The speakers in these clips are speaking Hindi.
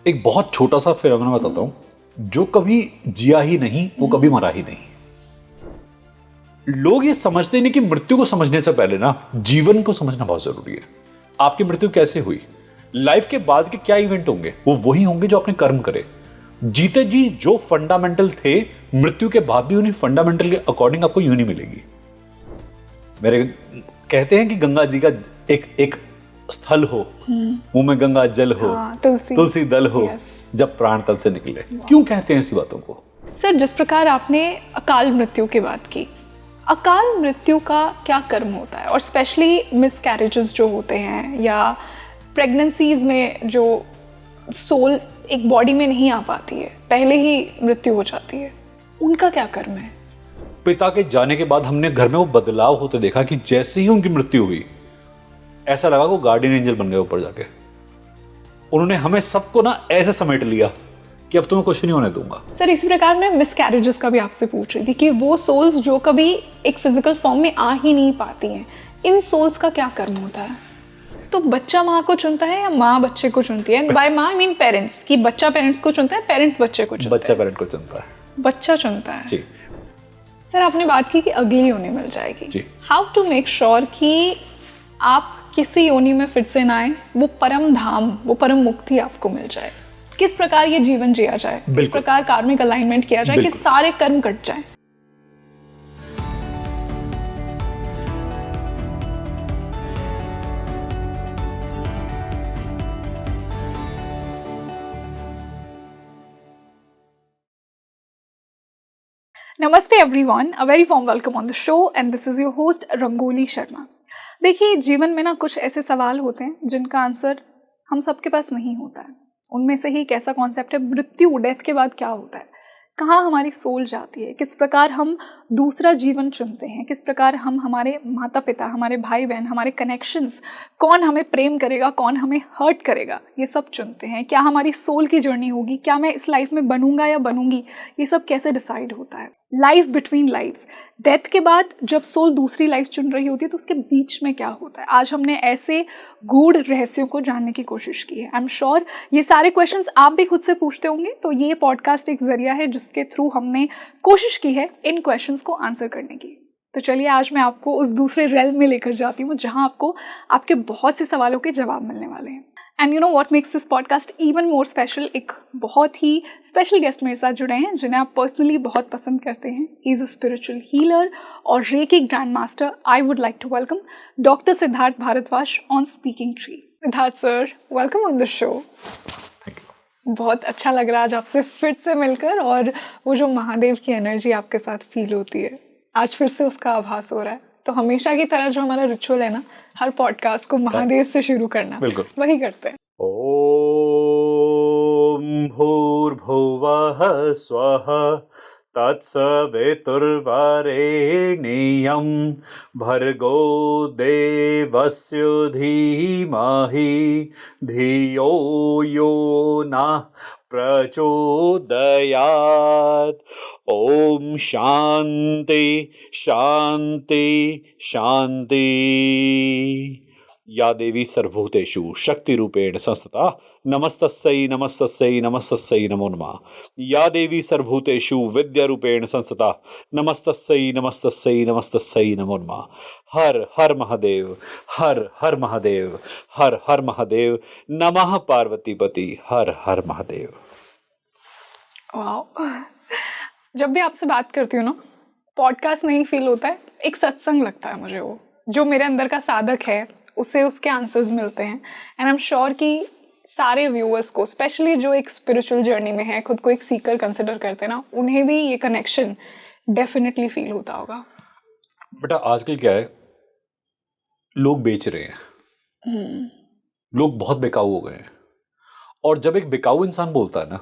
एक बहुत छोटा सा फिनोमेना बताता हूँ, जो कभी जिया ही नहीं वो कभी मरा ही नहीं। लोग ये समझते नहीं कि मृत्यु को समझने से पहले ना जीवन को समझना बहुत जरूरी है। आपकी मृत्यु कैसे हुई, लाइफ के बाद के क्या इवेंट होंगे, वो वही होंगे जो आपने कर्म करे। जीते जी जो फंडामेंटल थे, मृत्यु के बाद भी उन्हीं फंडामेंटल के अकॉर्डिंग आपको यूं नहीं मिलेगी। मेरे कहते हैं कि गंगा जी का एक स्थल हो, मुंह में गंगा जल हो, तुलसी दल हो, जब प्राण तल से निकले। क्यों कहते हैं ऐसी बातों को? सर, जिस प्रकार आपने अकाल मृत्यु की बात की, अकाल मृत्यु का क्या कर्म होता है? और स्पेशली मिसकैरेजेस जो होते हैं या प्रेगनेंसीज में जो सोल एक बॉडी में नहीं आ पाती है, पहले ही मृत्यु हो जाती है, उनका क्या कर्म है? पिता के जाने के बाद हमने घर में वो बदलाव होते देखा कि जैसे ही उनकी मृत्यु हुई, ऐसा लगा वो गार्डियन एंजल बन गए ऊपर जाके। उन्होंने हमें सबको ना ऐसे समेट लिया कि अब तुम्हें कुछ नहीं होने दूंगा। सर, इसी प्रकार मैं मिसकैरेजेस का भी आपसे पूछ रही थी कि वो सोल्स जो कभी एक फिजिकल फॉर्म में आ ही नहीं पाती हैं, इन सोल्स का क्या कर्म होता है? तो बच्चा माँ को चुनता है या माँ बच्चे को चुनती है? बाय माँ आई मीन पेरेंट्स, कि बच्चा पेरेंट्स को चुनता है, पेरेंट्स बच्चे को चुनता है? बच्चा पेरेंट को चुनता है। बच्चा चुनता है जी। सर, आपने बात की कि अगली योनि मिल जाएगी। जी। हाउ टू मेक श्योर कि आप किसी योनि में फिर से ना आए, वो परम धाम, वो परम मुक्ति आपको मिल जाए? किस प्रकार ये जीवन जिया जाए, किस प्रकार कार्मिक अलाइनमेंट किया जाए कि सारे कर्म कट जाएं? नमस्ते everyone, a very warm welcome on the show and this is your host Rangoli Sharma. देखिए, जीवन में ना कुछ ऐसे सवाल होते हैं जिनका आंसर हम सबके पास नहीं होता है। उनमें से ही एक ऐसा कॉन्सेप्ट है मृत्यु, डेथ के बाद क्या होता है, कहाँ हमारी सोल जाती है, किस प्रकार हम दूसरा जीवन चुनते हैं, किस प्रकार हम हमारे माता पिता, हमारे भाई बहन, हमारे कनेक्शंस, कौन हमें प्रेम करेगा, कौन हमें हर्ट करेगा, ये सब चुनते हैं। क्या हमारी सोल की जर्नी होगी, क्या मैं इस लाइफ में बनूंगा या बनूंगी, ये सब कैसे डिसाइड होता है? लाइफ बिटवीन लाइफ्स, डेथ के बाद जब सोल दूसरी लाइफ चुन रही होती है तो उसके बीच में क्या होता है? आज हमने ऐसे गूढ़ रहस्यों को जानने की कोशिश की है। आई एम श्योर ये सारे क्वेश्चंस आप भी खुद से पूछते होंगे, तो ये पॉडकास्ट एक जरिया है जिसके थ्रू हमने कोशिश की है इन क्वेश्चंस को आंसर करने की। तो चलिए, आज मैं आपको उस दूसरे रेल्म में लेकर जाती हूँ जहाँ आपको आपके बहुत से सवालों के जवाब मिलने वाले हैं। And you know what makes this podcast even more special, एक बहुत ही स्पेशल गेस्ट मेरे साथ जुड़े हैं जिन्हें आप पर्सनली बहुत पसंद करते हैं। He is a spiritual healer और reiki grand master. I would like to welcome doctor Siddharth Bhardwaj on Speaking Tree. Siddharth sir, welcome on the show. बहुत अच्छा लग रहा है आज आपसे फिर से मिलकर, और वो जो महादेव की एनर्जी आपके साथ फील होती है, आज फिर से उसका आभास हो रहा है। तो हमेशा की तरह जो हमारा रिचुअल है ना, हर पॉडकास्ट को महादेव से शुरू करना, वही करते हैं। ओम भूर्भुवः स्वः तत्सवितुर्वरेण्यं भर्गो देवस्य धीमहि धियो यो नः प्रचोदयात्। ओम शांति शांति शांति। या देवी सर्वभूतेषु शक्ति रूपेण संस्थिता नमस्तस्यै नमस्तस्यै नमस्तस्यै नमो नमः। या देवी सर्वभूतेषु विद्या रूपेण संस्थिता नमस्तस्यै नमस्तस्यै नमस्तस्यै नमो नमः। हर हर महादेव, हर हर महादेव, हर हर महादेव। नमः पार्वतीपति, हर हर महादेव। वाओ, जब भी आपसे बात करती हूँ ना, पॉडकास्ट नहीं फील होता है, एक सत्संग लगता है मुझे। वो जो मेरे अंदर का साधक है उसे उसके आंसर्स मिलते हैं। एंड आई एम श्योर कि सारे व्यूअर्स को, स्पेशली जो एक स्पिरिचुअल जर्नी में है, खुद को एक सीकर कंसिडर करते हैं ना, उन्हें भी ये कनेक्शन डेफिनेटली फील होता होगा। बेटा, आजकल क्या है, लोग बेच रहे हैं, लोग बहुत बेकाऊ हो गए हैं। और जब एक बेकाऊ इंसान बोलता है ना,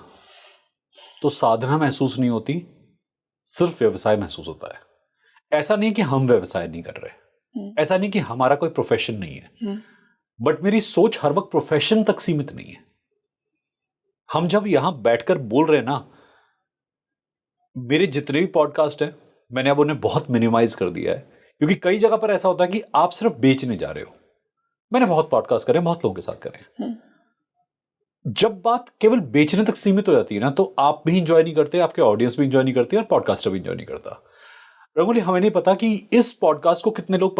तो साधना महसूस नहीं होती, सिर्फ व्यवसाय महसूस होता है। ऐसा नहीं कि हम व्यवसाय नहीं कर रहे, ऐसा नहीं कि हमारा कोई प्रोफेशन नहीं है, बट मेरी सोच हर वक्त प्रोफेशन तक सीमित नहीं है। हम जब यहां बैठकर बोल रहे हैं ना, मेरे जितने भी पॉडकास्ट हैं मैंने अब उन्हें बहुत मिनिमाइज कर दिया है, क्योंकि कई जगह पर ऐसा होता है कि आप सिर्फ बेचने जा रहे हो। मैंने बहुत पॉडकास्ट करे, बहुत लोगों के साथ करे, जब बात केवल बेचने तक सीमित हो जाती है ना, तो आप भी इंजॉय नहीं करते, आपके ऑडियंस भी इंजॉय नहीं करते और पॉडकास्टर भी इंजॉय नहीं करता। रंगोली, हमें नहीं पता कि इस पॉडकास्ट को कितने लोग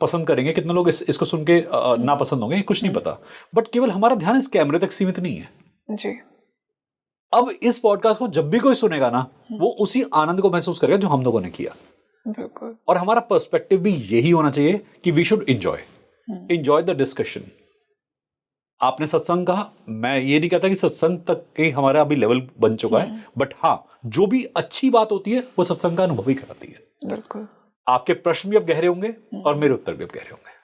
पसंद करेंगे, कितने लोग इसको सुन के ना पसंद होंगे, कुछ नहीं पता। बट केवल हमारा ध्यान इस कैमरे तक सीमित नहीं है जी। अब इस पॉडकास्ट को जब भी कोई सुनेगा ना, वो उसी आनंद को महसूस करेगा जो हम लोगों ने किया। बिल्कुल। और हमारा पर्सपेक्टिव भी यही होना चाहिए कि we should enjoy the discussion. आपने सत्संग कहा, मैं ये नहीं कहता कि सत्संग तक के हमारा अभी लेवल बन चुका है, बट हाँ, जो भी अच्छी बात होती है वो सत्संग का अनुभव ही कराती है। बिल्कुल। आपके प्रश्न भी अब गहरे होंगे और मेरे उत्तर भी अब गहरे होंगे।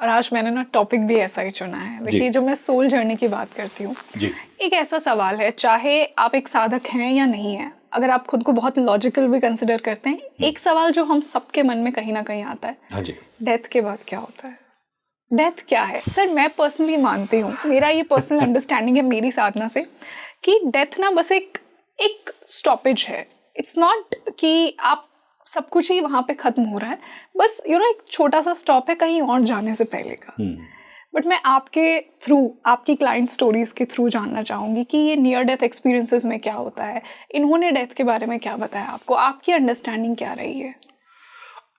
और आज मैंने ना टॉपिक भी ऐसा ही चुना है। देखिए, जो मैं सोल जर्नी की बात करती हूँ, एक ऐसा सवाल है, चाहे आप एक साधक हैं या नहीं है, अगर आप खुद को बहुत लॉजिकल भी कंसिडर करते हैं, एक सवाल जो हम सबके मन में कहीं ना कहीं आता है, हाँ जी, डेथ के बाद क्या होता है? डेथ क्या है? सर, मैं पर्सनली मानती हूँ, मेरा ये पर्सनल अंडरस्टैंडिंग है मेरी साधना से, कि डेथ ना बस एक स्टॉपेज है। इट्स नॉट कि आप सब कुछ ही वहां पे खत्म हो रहा है, बस एक छोटा सा स्टॉप है कहीं और जाने से पहले का। बट मैं आपके थ्रू, आपकी क्लाइंट स्टोरीज के थ्रू जानना चाहूंगी कि ये नियर डेथ एक्सपीरियंसेस में क्या होता है, इन्होंने डेथ के बारे में क्या बताया आपको, आपकी अंडरस्टैंडिंग क्या रही है?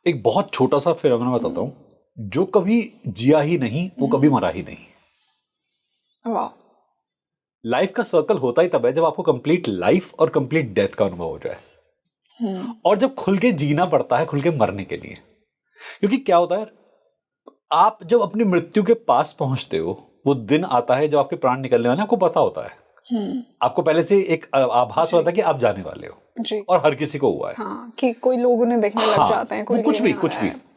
एक बहुत छोटा सा फिनोमेना बताता हूँ। जो कभी जिया ही नहीं वो कभी मरा ही नहीं। वाह। लाइफ का सर्कल होता ही तब है जब आपको कंप्लीट लाइफ और कंप्लीट डेथ का अनुभव हो जाए, और जब खुल के जीना पड़ता है, खुल के मरने के लिए। क्योंकि क्या होता है, आप जब अपनी मृत्यु के पास पहुंचते हो, वो दिन आता है जब आपके प्राण निकलने वाले हैं, आपको पता होता है। आपको पहले से एक आभास होता है कि आप जाने वाले हो जी। और हर किसी को हुआ है। हाँ, कि कोई लोग उन्हें देखने लग जाते हैं, कोई कुछ भी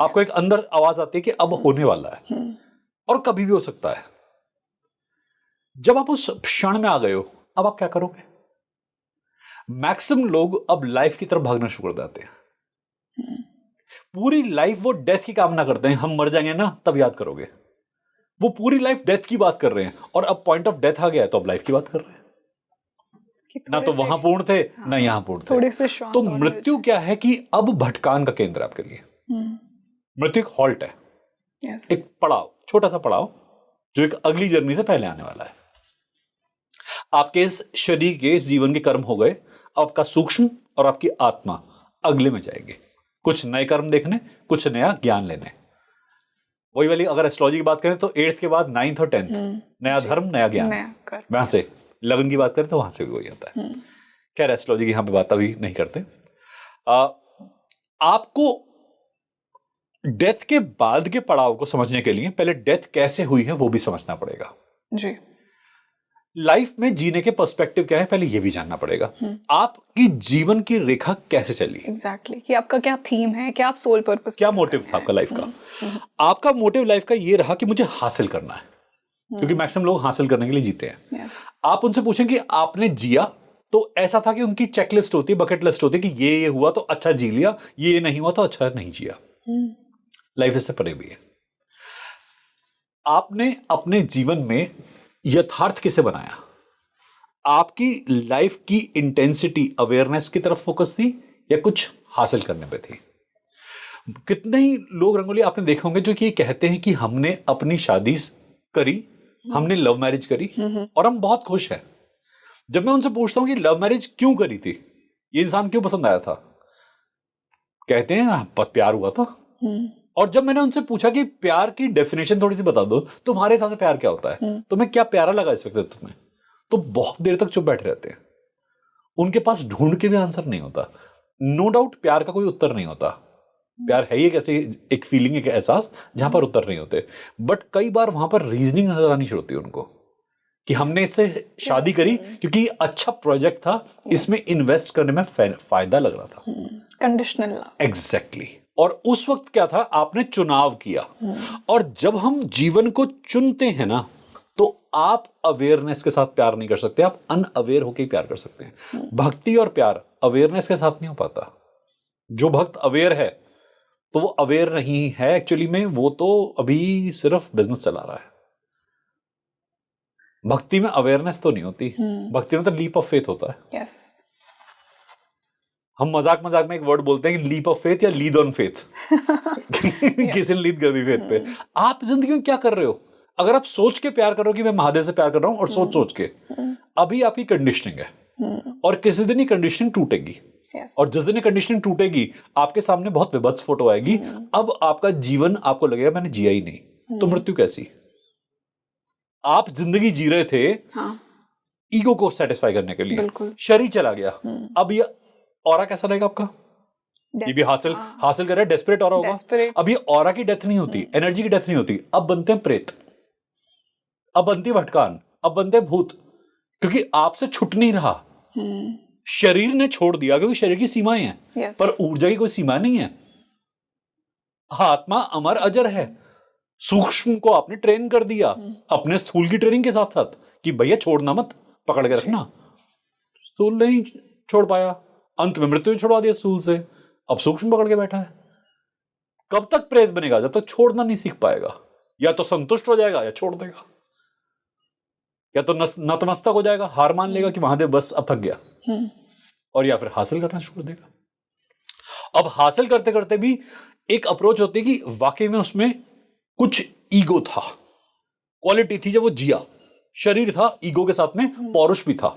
आपको एक अंदर आवाज आती है कि अब होने वाला है, और कभी भी हो सकता है। जब आप उस क्षण में आ गए हो, अब आप क्या करोगे? मैक्सिमम लोग अब लाइफ की तरफ भागना शुरू कर देते हैं। पूरी लाइफ वो डेथ की कामना करते हैं, हम मर जाएंगे ना तब याद करोगे। वो पूरी लाइफ डेथ की बात कर रहे हैं, और अब पॉइंट ऑफ डेथ आ गया है तो अब लाइफ की बात कर रहे हैं। ना तो वहां पूर्ण थे, ना यहां पूर्ण थे। तो मृत्यु क्या है कि अब भटकान का केंद्र है आपके लिए। मृत्यु एक हॉल्ट है, एक पड़ाव, छोटा सा पड़ाव, जो एक अगली जर्नी से पहले आने वाला है। आपके इस शरीर के, इस जीवन के कर्म हो गए, आपका सूक्ष्म और आपकी आत्मा अगले में जाएंगे, कुछ नए कर्म देखने, कुछ नया ज्ञान लेने। वही वाली अगर एस्ट्रोलॉजी की बात करें तो 8th के बाद 9th और 10th, नया धर्म, नया ज्ञान। वहां से लगन की बात करें तो वहां से भी वही आता है। खैर, एस्ट्रोलॉजी की यहां पे बात अभी नहीं करते। आपको डेथ के बाद के पड़ाव को समझने के लिए पहले डेथ कैसे हुई है वो भी समझना पड़ेगा जी। लाइफ में जीने के पर्सपेक्टिव क्या है, पहले ये भी जानना पड़ेगा। आपकी जीवन की रेखा कैसे चली, एग्जैक्टली, कि आपका क्या थीम है, क्या आप सोल पर्पस, क्या मोटिव था आपका लाइफ का। आपका मोटिव लाइफ का ये रहा कि मुझे हासिल करना है, क्योंकि मैक्सिमम लोग हासिल करने के लिए जीते हैं। आप उनसे पूछें कि आपने जिया तो ऐसा था कि उनकी चेकलिस्ट होती है, बकेट लिस्ट होती है कि ये हुआ तो अच्छा जी लिया, ये नहीं हुआ तो अच्छा नहीं जिया। लाइफ इससे परे भी है। आपने अपने जीवन में यथार्थ किसे बनाया? आपकी लाइफ की इंटेंसिटी अवेयरनेस की तरफ फोकस थी या कुछ हासिल करने पे थी? कितने ही लोग, रंगोली, आपने देखे होंगे जो कि ये कहते हैं कि हमने अपनी शादी करी, हमने लव मैरिज करी और हम बहुत खुश हैं। जब मैं उनसे पूछता हूं कि लव मैरिज क्यों करी थी, ये इंसान क्यों पसंद आया था, कहते हैं बस प्यार हुआ था। और जब मैंने उनसे पूछा कि प्यार की डेफिनेशन थोड़ी सी बता दो, तुम्हारे हिसाब से प्यार क्या होता है, तुम्हें क्या प्यारा लगा इस व्यक्तित्व में, तो बहुत देर तक चुप बैठे रहते हैं। उनके पास ढूंढ के भी आंसर नहीं होता। नो डाउट प्यार का कोई उत्तर नहीं होता। प्यार है ही कैसे एक फीलिंग, एक एहसास जहां पर उत्तर नहीं होते। बट कई बार वहां पर रीजनिंग नजर आनी शुरू होती है उनको कि हमने इससे शादी करी क्योंकि अच्छा प्रोजेक्ट था, इसमें इन्वेस्ट करने में फायदा लग रहा था, कंडीशनल लव। एग्जैक्टली। और उस वक्त क्या था, आपने चुनाव किया। और जब हम जीवन को चुनते हैं ना, तो आप अवेयरनेस के साथ प्यार नहीं कर सकते, आप अनअवेयर होकर ही प्यार कर सकते हैं। भक्ति और प्यार अवेयरनेस के साथ नहीं हो पाता। जो भक्त अवेयर है तो वो अवेयर नहीं है एक्चुअली में, वो तो अभी सिर्फ बिजनेस चला रहा है। भक्ति में अवेयरनेस तो नहीं होती, भक्ति में तो लीप ऑफ फेथ होता है। yes. हम मजाक में एक वर्ड बोलते हैं कि लीप ऑफ फेथ या लीड ऑन फेथ। किसी ने लीड कर दी फेथ पे। आप जिंदगी में क्या कर रहे हो? अगर आप सोच के प्यार करो कि मैं महादेव से प्यार कर रहा हूं और सोच के, अभी आपकी कंडीशनिंग है और किसी दिन ही कंडीशनिंग टूटेगी। Yes. और जिस दिन ये कंडीशनिंग टूटेगी आपके सामने बहुत विभत्स फोटो आएगी। अब आपका जीवन आपको लगेगा मैंने जिया ही नहीं। तो मृत्यु कैसी? आप जिंदगी जी रहे थे ईगो को सेटिस्फाई करने के लिए, शरीर चला गया। अब ये ऑरा कैसा रहेगा आपका? ये भी हासिल कर रहा है, डेस्परेट ऑरा होगा। अब ये ऑरा की डेथ नहीं होती, एनर्जी की डेथ नहीं होती, अब बनते हैं प्रेत, अब बनती है भटकान, अब बनते हैं भूत, क्योंकि आपसे छुट नहीं रहा। शरीर ने छोड़ दिया क्योंकि शरीर की सीमाएं हैं। Yes. पर ऊर्जा की कोई सीमा नहीं है। आत्मा अमर अजर है। सूक्ष्म को आपने ट्रेन कर दिया अपने स्थूल की ट्रेनिंग के साथ साथ कि भैया छोड़ना मत, पकड़ के रखना। स्थूल नहीं छोड़ पाया, अंत में मृत्यु ने छुड़वा दिया स्थूल से, अब सूक्ष्म पकड़ के बैठा है। कब तक प्रेत बनेगा? जब तक छोड़ना नहीं सीख पाएगा। या तो संतुष्ट हो जाएगा या छोड़ देगा, या तो नतमस्तक हो जाएगा, हार मान लेगा कि महादेव बस अब थक गया, और या फिर हासिल करना छोड़ देगा। अब हासिल करते करते भी एक अप्रोच होती है कि वाकई में उसमें कुछ ईगो था, क्वालिटी थी जब वो जिया, शरीर था, ईगो के साथ में पौरुष भी था।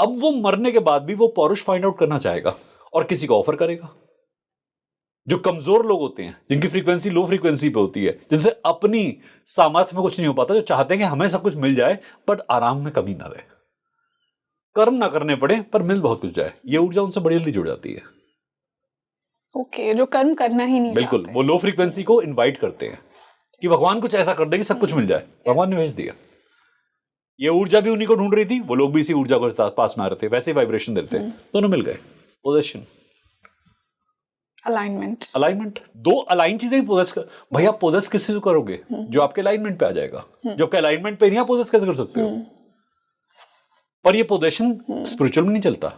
अब वो मरने के बाद भी वो पौरुष फाइंड आउट करना चाहेगा और किसी को ऑफर करेगा। जो कमजोर लोग होते हैं, जिनकी फ्रीक्वेंसी लो फ्रीक्वेंसी पे होती है, जिनसे अपनी सामर्थ्य में कुछ नहीं हो पाता, जो चाहते हैं कि हमें सब कुछ मिल जाए बट आराम में कमी ना रहे, कर्म ना करने पड़े पर मिल बहुत कुछ जाए, ये ऊर्जा उनसे बड़ी जल्दी जुड़ जाती है। ओके, जो कर्म करना ही नहीं बिल्कुल, वो लो फ्रीक्वेंसी को इनवाइट करते हैं कि भगवान कुछ ऐसा कर दे कि सब कुछ मिल जाए। भगवान ने भेज दिया। ये ऊर्जा भी उन्हीं को ढूंढ रही थी, वो लोग भी इसी ऊर्जा को पास में आ रहे थे, वैसे ही वाइब्रेशन देते, दोनों मिल गए। पोजेशन, अलाइनमेंट, दो अलाइन चीजें पोजेस कर। भैया पोजेस किससे करोगे? जो आपके अलाइनमेंट पे आ जाएगा। जो आपके अलाइनमेंट पे नहीं, आप पोजेस कैसे कर सकते हो? पर ये पोजेशन स्पिरिचुअल में नहीं चलता।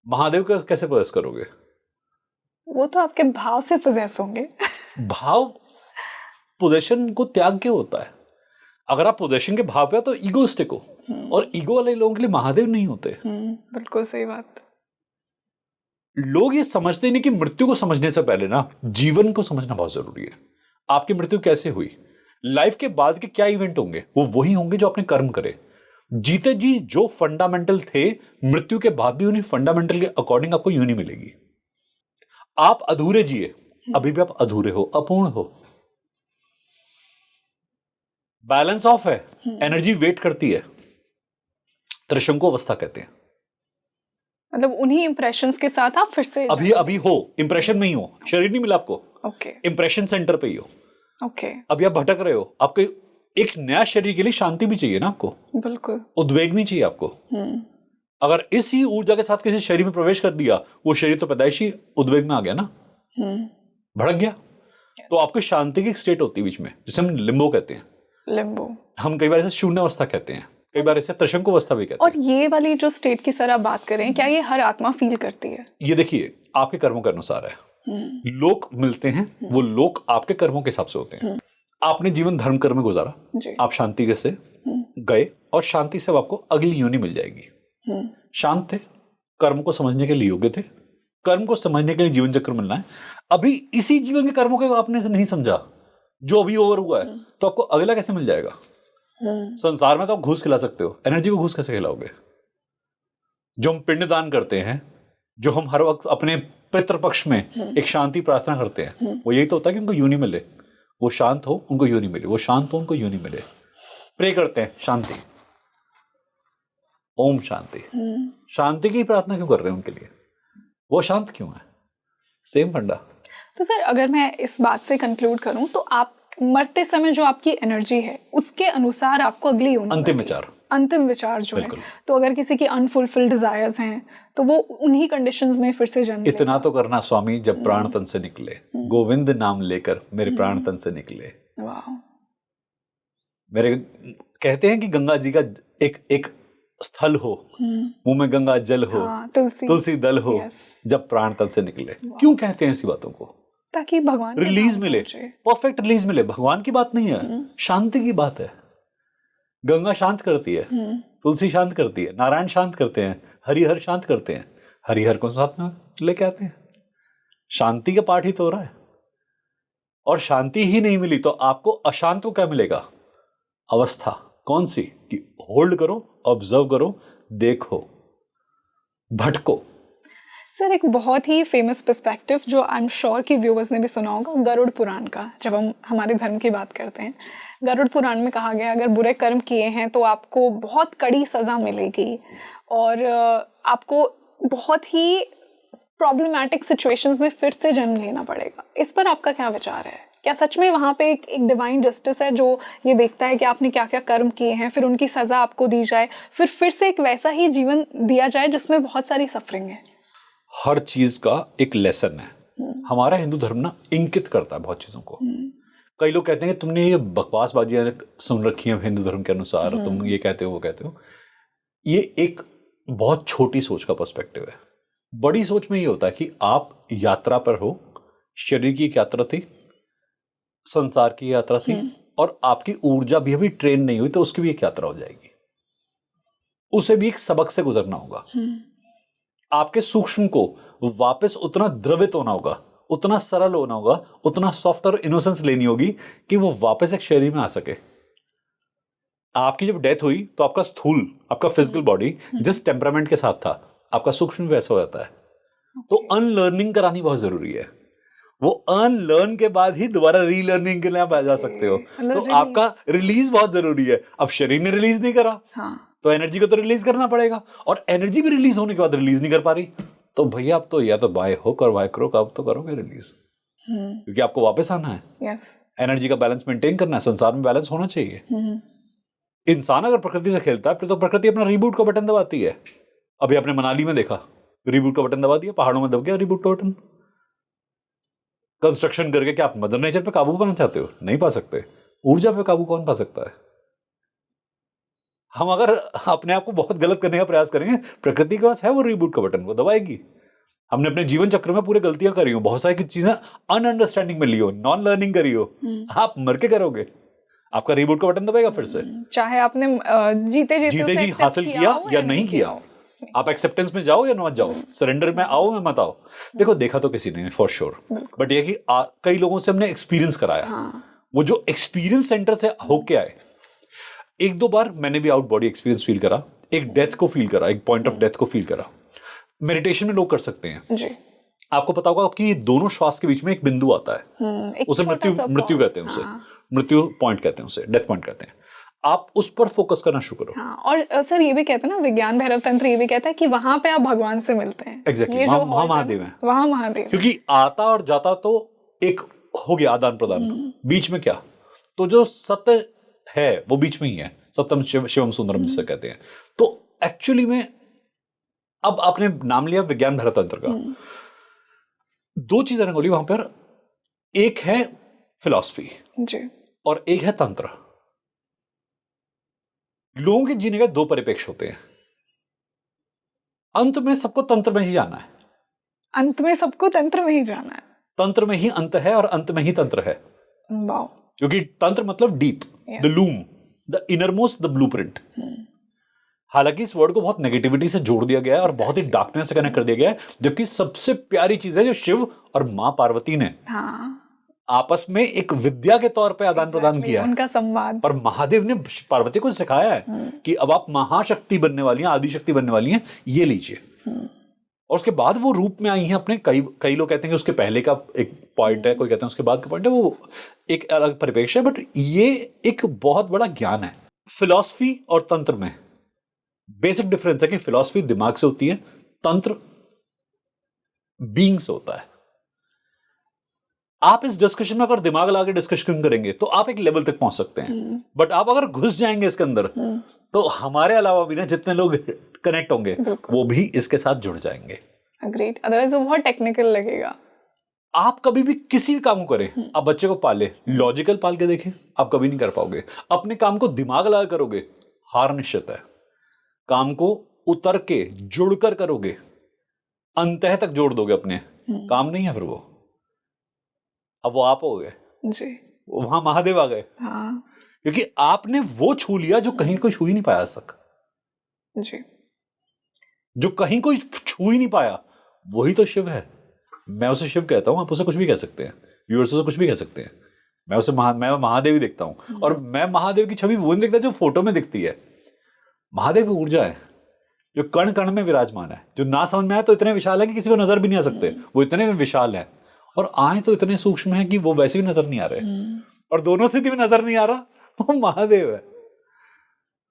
महादेव का कैसे पोजेस करोगे? वो तो आपके भाव से पोजेस होंगे। भाव पोजेशन को त्याग के होता है। अगर आप पोजेशन के भाव पे हो तो ईगोइस्टिक हो, और ईगो वाले लोगों के लिए महादेव नहीं होते। बिल्कुल सही बात। लोग ये समझते नहीं कि मृत्यु को समझने से पहले ना जीवन को समझना बहुत जरूरी है। आपकी मृत्यु कैसे हुई, लाइफ के बाद के क्या इवेंट होंगे, वो वही होंगे जो आपने कर्म करे। जीते जी जो फंडामेंटल थे, मृत्यु के बाद भी उन्हीं फंडामेंटल के अकॉर्डिंग आपको यूनि मिलेगी। आप अधूरे जिए, अभी भी आप अधूरे हो, अपूर्ण हो। बैलेंस ऑफ है, एनर्जी वेट करती है, त्रिशंकु अवस्था कहते हैं। मतलब उन्हीं इंप्रेशंस के साथ आप फिर से अभी हो, इंप्रेशन में ही हो, शरीर नहीं मिला आपको। ओके, इंप्रेशन सेंटर पे ही हो। ओके, अभी आप भटक रहे हो, आपको एक नया शरीर के लिए शांति भी चाहिए ना आपको, बिल्कुल, उद्वेग नहीं चाहिए आपको। अगर इसी ऊर्जा के साथ किसी शरीर में प्रवेश कर दिया, वो शरीर तो पैदाइशी उद्वेग में आ गया ना, भड़क गया। तो आपको शांति की स्टेट होती है बीच में, जिसे हम लिम्बो कहते हैं। लिम्बो, हम कई बार इसे शून्य अवस्था कहते हैं, कई बार इसे त्रिशंकु अवस्था भी कहते हैं। और ये वाली जो स्टेट की सर आप बात करें, क्या ये हर आत्मा फील करती है? ये देखिए, आपके कर्मों के अनुसार है। लोक मिलते हैं, वो लोक आपके कर्मों के हिसाब से होते हैं। आपने जीवन धर्म कर्म में गुजारा, आप शांति से गए और शांति से आपको अगली योनि मिल जाएगी। शांत थे, कर्म को समझने के लिए योग्य थे, कर्म को समझने के लिए जीवन चक्र मिलना है। अभी इसी जीवन के कर्मों को आपने नहीं समझा, जो अभी ओवर हुआ है, तो आपको अगला कैसे मिल जाएगा? संसार में तो आप घूस खिला सकते हो, एनर्जी को घूस कैसे खिलाओगे? जो हम पिंडदान करते हैं, जो हम हर वक्त अपने पितृपक्ष में एक शांति प्रार्थना करते हैं, वो यही तो होता है कि उनको योनि मिले, वो शांत हो उनको योनि मिले, वो शांत हो उनको योनि मिले। प्रे करते हैं शांति, ओम शांति, शांति की प्रार्थना क्यों कर रहे हैं उनके लिए? वो शांत क्यों है? सेम फंडा। तो सर, अगर मैं इस बात से कंक्लूड करूं तो आप मरते समय जो आपकी एनर्जी है, उसके अनुसार आपको अगली योनि, अंतिम विचार जो है, तो अगर किसी की अनफुलफिल्ड डिजायर्स हैं तो वो उन्हीं कंडीशंस में फिर से जन्म इतना तो करना स्वामी, जब प्राण तन से निकले, गोविंद नाम लेकर मेरे प्राण तन से निकले। मेरे कहते हैं कि गंगा जी का एक स्थल हो, मुंह में गंगा जल हो, तुलसी दल हो, जब प्राण तन से निकले। क्यों कहते हैं ऐसी बातों को? ताकि भगवान रिलीज मिले, परफेक्ट रिलीज मिले। भगवान की बात नहीं है, शांति की बात है। गंगा शांत करती है, तुलसी शांत करती है, नारायण शांत करते हैं, हरिहर शांत करते हैं। हरिहर को साथ में लेके आते हैं, शांति का पाठ ही तो हो रहा है। और शांति ही नहीं मिली तो आपको अशांत को क्या मिलेगा? अवस्था कौन सी कि होल्ड करो, ऑब्जर्व करो, देखो, भटको। सर एक बहुत ही फेमस पर्सपेक्टिव जो आई एम श्योर कि व्यूअर्स ने भी सुना होगा, गरुड़ पुराण का। जब हम हमारे धर्म की बात करते हैं, गरुड़ पुराण में कहा गया अगर बुरे कर्म किए हैं तो आपको बहुत कड़ी सज़ा मिलेगी और आपको बहुत ही प्रॉब्लमैटिक सिचुएशंस में फिर से जन्म लेना पड़ेगा। इस पर आपका क्या विचार है? क्या सच में वहाँ पे एक डिवाइन जस्टिस है जो ये देखता है कि आपने क्या क्या कर्म किए हैं, फिर उनकी सज़ा आपको दी जाए, फिर से एक वैसा ही जीवन दिया जाए जिसमें बहुत सारी सफरिंग है? हर चीज का एक लेसन है। हमारा हिंदू धर्म ना इंकित करता है बहुत चीजों को। कई लोग कहते हैं कि तुमने ये बकवासबाजियां सुन रखी हैं हिंदू धर्म के अनुसार, तुम ये कहते हो वो कहते हो। ये एक बहुत छोटी सोच का पर्सपेक्टिव है। बड़ी सोच में ये होता है कि आप यात्रा पर हो, शरीर की एक यात्रा थी, संसार की यात्रा थी, और आपकी ऊर्जा भी अभी ट्रेन नहीं हुई तो उसकी भी एक यात्रा हो जाएगी। उसे भी एक सबक से गुजरना होगा। आपके सूक्ष्म को वापस उतना द्रवित होना होगा, उतना सरल होना होगा, उतना सॉफ्ट और इनोसेंस लेनी होगी कि वो वापस एक शरीर में आ सके। आपकी जब डेथ हुई तो आपका स्थूल, आपका फिजिकल बॉडी जिस टेम्परामेंट के साथ था, आपका सूक्ष्म वैसा हो जाता है। तो अनलर्निंग करानी बहुत जरूरी है। वो अनलर्न के बाद ही दोबारा रीलर्निंग के लिए आप आ जा सकते हो। तो आपका रिलीज बहुत जरूरी है। अब शरीर ने रिलीज नहीं करा, तो एनर्जी को तो रिलीज करना पड़ेगा, और एनर्जी भी रिलीज होने के बाद रिलीज नहीं कर पा रही, तो भैया आप तो या तो बाय हुक और बाय क्रोक आप तो करोगे रिलीज, क्योंकि आपको वापस आना है। एनर्जी का बैलेंस मेंटेन करना है, संसार में बैलेंस होना चाहिए। इंसान अगर प्रकृति से खेलता है फिर तो प्रकृति अपना रिबूट का बटन दबाती है। अभी आपने मनाली में देखा, रिबूट का बटन दबा दिया, पहाड़ों में दब गया रिबूट का बटन। कंस्ट्रक्शन करके क्या आप मदर नेचर पे काबू पाना चाहते हो? नहीं पा सकते। ऊर्जा पे काबू कौन पा सकता है? हम अगर अपने आप को बहुत गलत करने का प्रयास करेंगे, प्रकृति के पास है वो रिबूट का बटन, वो दबाएगी। हमने अपने जीवन चक्र में पूरे गलतियां करी हो, बहुत सारी चीजें अनअंडरस्टैंडिंग में ली हो, नॉन लर्निंग करी हो, आप मर के करोगे, आपका रिबूट का बटन दबाएगा फिर से। चाहे आपने जीते जी हासिल किया या नहीं किया, आप एक्सेप्टेंस में जाओ या मत जाओ, सरेंडर में आओ या मत आओ। देखो देखा तो किसी ने फॉर श्योर, बट ये कि कई लोगों से हमने एक्सपीरियंस कराया। वो जो एक्सपीरियंस सेंटर से होके आए, एक दो बार मैंने भी आउट बॉडी एक्सपीरियंस फील करा, एक डेथ को फील करा, एक पॉइंट ऑफ डेथ को फील करा। मेडिटेशन में लोग कर सकते हैं जी। आपको पता होगा आपकी दोनों श्वास के बीच में एक बिंदु आता है, उसे मृत्यु कहते हैं, उसे मृत्यु पॉइंट कहते हैं, उसे डेथ पॉइंट कहते हैं। आप उस पर फोकस करना शुरू करो। और सर ये भी कहते हैं ना, विज्ञान भैरव तंत्र ये भी कहता है कि वहां पे आप भगवान से मिलते हैं। एग्जैक्टली, वहां महादेव है, वहां महादेव, क्योंकि आता और जाता तो एक हो गया आदान प्रदान, बीच में क्या, तो जो सत्य है वो बीच में ही है। सत्यम शिवम सुंदरम जिसे कहते हैं। तो एक्चुअली में अब आपने नाम लिया विज्ञान भैरव तंत्र का, दो चीजें बोली वहां पर, एक है फिलॉसफी जी और एक है तंत्र। लोगों के जीने के दो परिप्रेक्ष्य होते हैं। अंत में सबको तंत्र में ही जाना है, अंत में सबको तंत्र में ही जाना है, तंत्र में ही अंत है और अंत में ही तंत्र है। क्योंकि तंत्र मतलब deep, the loom, the innermost, the blueprint. हालांकि इस वर्ड को बहुत नेगेटिविटी से जोड़ दिया गया है और बहुत ही डार्कनेस से कनेक्ट कर दिया गया है, जबकि सबसे प्यारी चीज है जो शिव और मां पार्वती ने आपस में एक विद्या के तौर पे आदान प्रदान किया है, उनका संवाद। और महादेव ने पार्वती को सिखाया है कि अब आप महाशक्ति बनने वाली हैं, आदिशक्ति बनने वाली हैं, ये लीजिए। और उसके बाद वो रूप में आई हैं अपने, कई लोग कहते हैं कि उसके पहले का एक पॉइंट है, कोई कहते हैं उसके बाद का पॉइंट है, वो एक अलग परिप्रेक्ष्य है, बट ये एक बहुत बड़ा ज्ञान है। फिलॉसफी और तंत्र में बेसिक डिफरेंस है कि फिलॉसफी दिमाग से होती है, तंत्र बीइंग से होता है। आप इस डिस्कशन में अगर दिमाग लगा के डिस्कशन करेंगे तो आप एक लेवल तक पहुंच सकते हैं, बट आप अगर घुस जाएंगे इसके अंदर तो हमारे अलावा भी ना जितने लोग कनेक्ट होंगे वो भी इसके साथ जुड़ जाएंगे। ग्रेट, अदरवाइज वो बहुत टेक्निकल लगेगा। आप कभी भी किसी भी काम को करें, आप बच्चे को पाले, लॉजिकल पाल के देखें, आप कभी नहीं कर पाओगे। अपने काम को दिमाग लगा करोगे, हार निश्चित है। काम को उतर के जुड़कर करोगे, अंतः तक जोड़ दोगे अपने, काम नहीं है फिर वो। अब वो आप हो गए जी, वहां महादेव आ गए। हाँ। क्योंकि आपने वो छू लिया जो कहीं कोई छू ही नहीं पाया आज तक जी, जो कहीं कोई छू ही नहीं पाया, वही तो शिव है। मैं उसे शिव कहता हूं, आप उसे कुछ भी कह सकते हैं, व्यूअर्स उसे कुछ भी कह सकते हैं। मैं उसे मैं महादेव ही देखता हूँ, और मैं महादेव की छवि वो नहीं देखता जो फोटो में दिखती है। महादेव की ऊर्जा है जो कण कण में विराजमान है, जो ना समझ में आए तो इतने विशाल है कि किसी को नजर भी नहीं आ सकते, वो इतने विशाल है, और आए तो इतने सूक्ष्म है कि वो वैसे भी नजर नहीं आ रहे, और दोनों स्थिति में नजर नहीं आ रहा, वो महादेव है।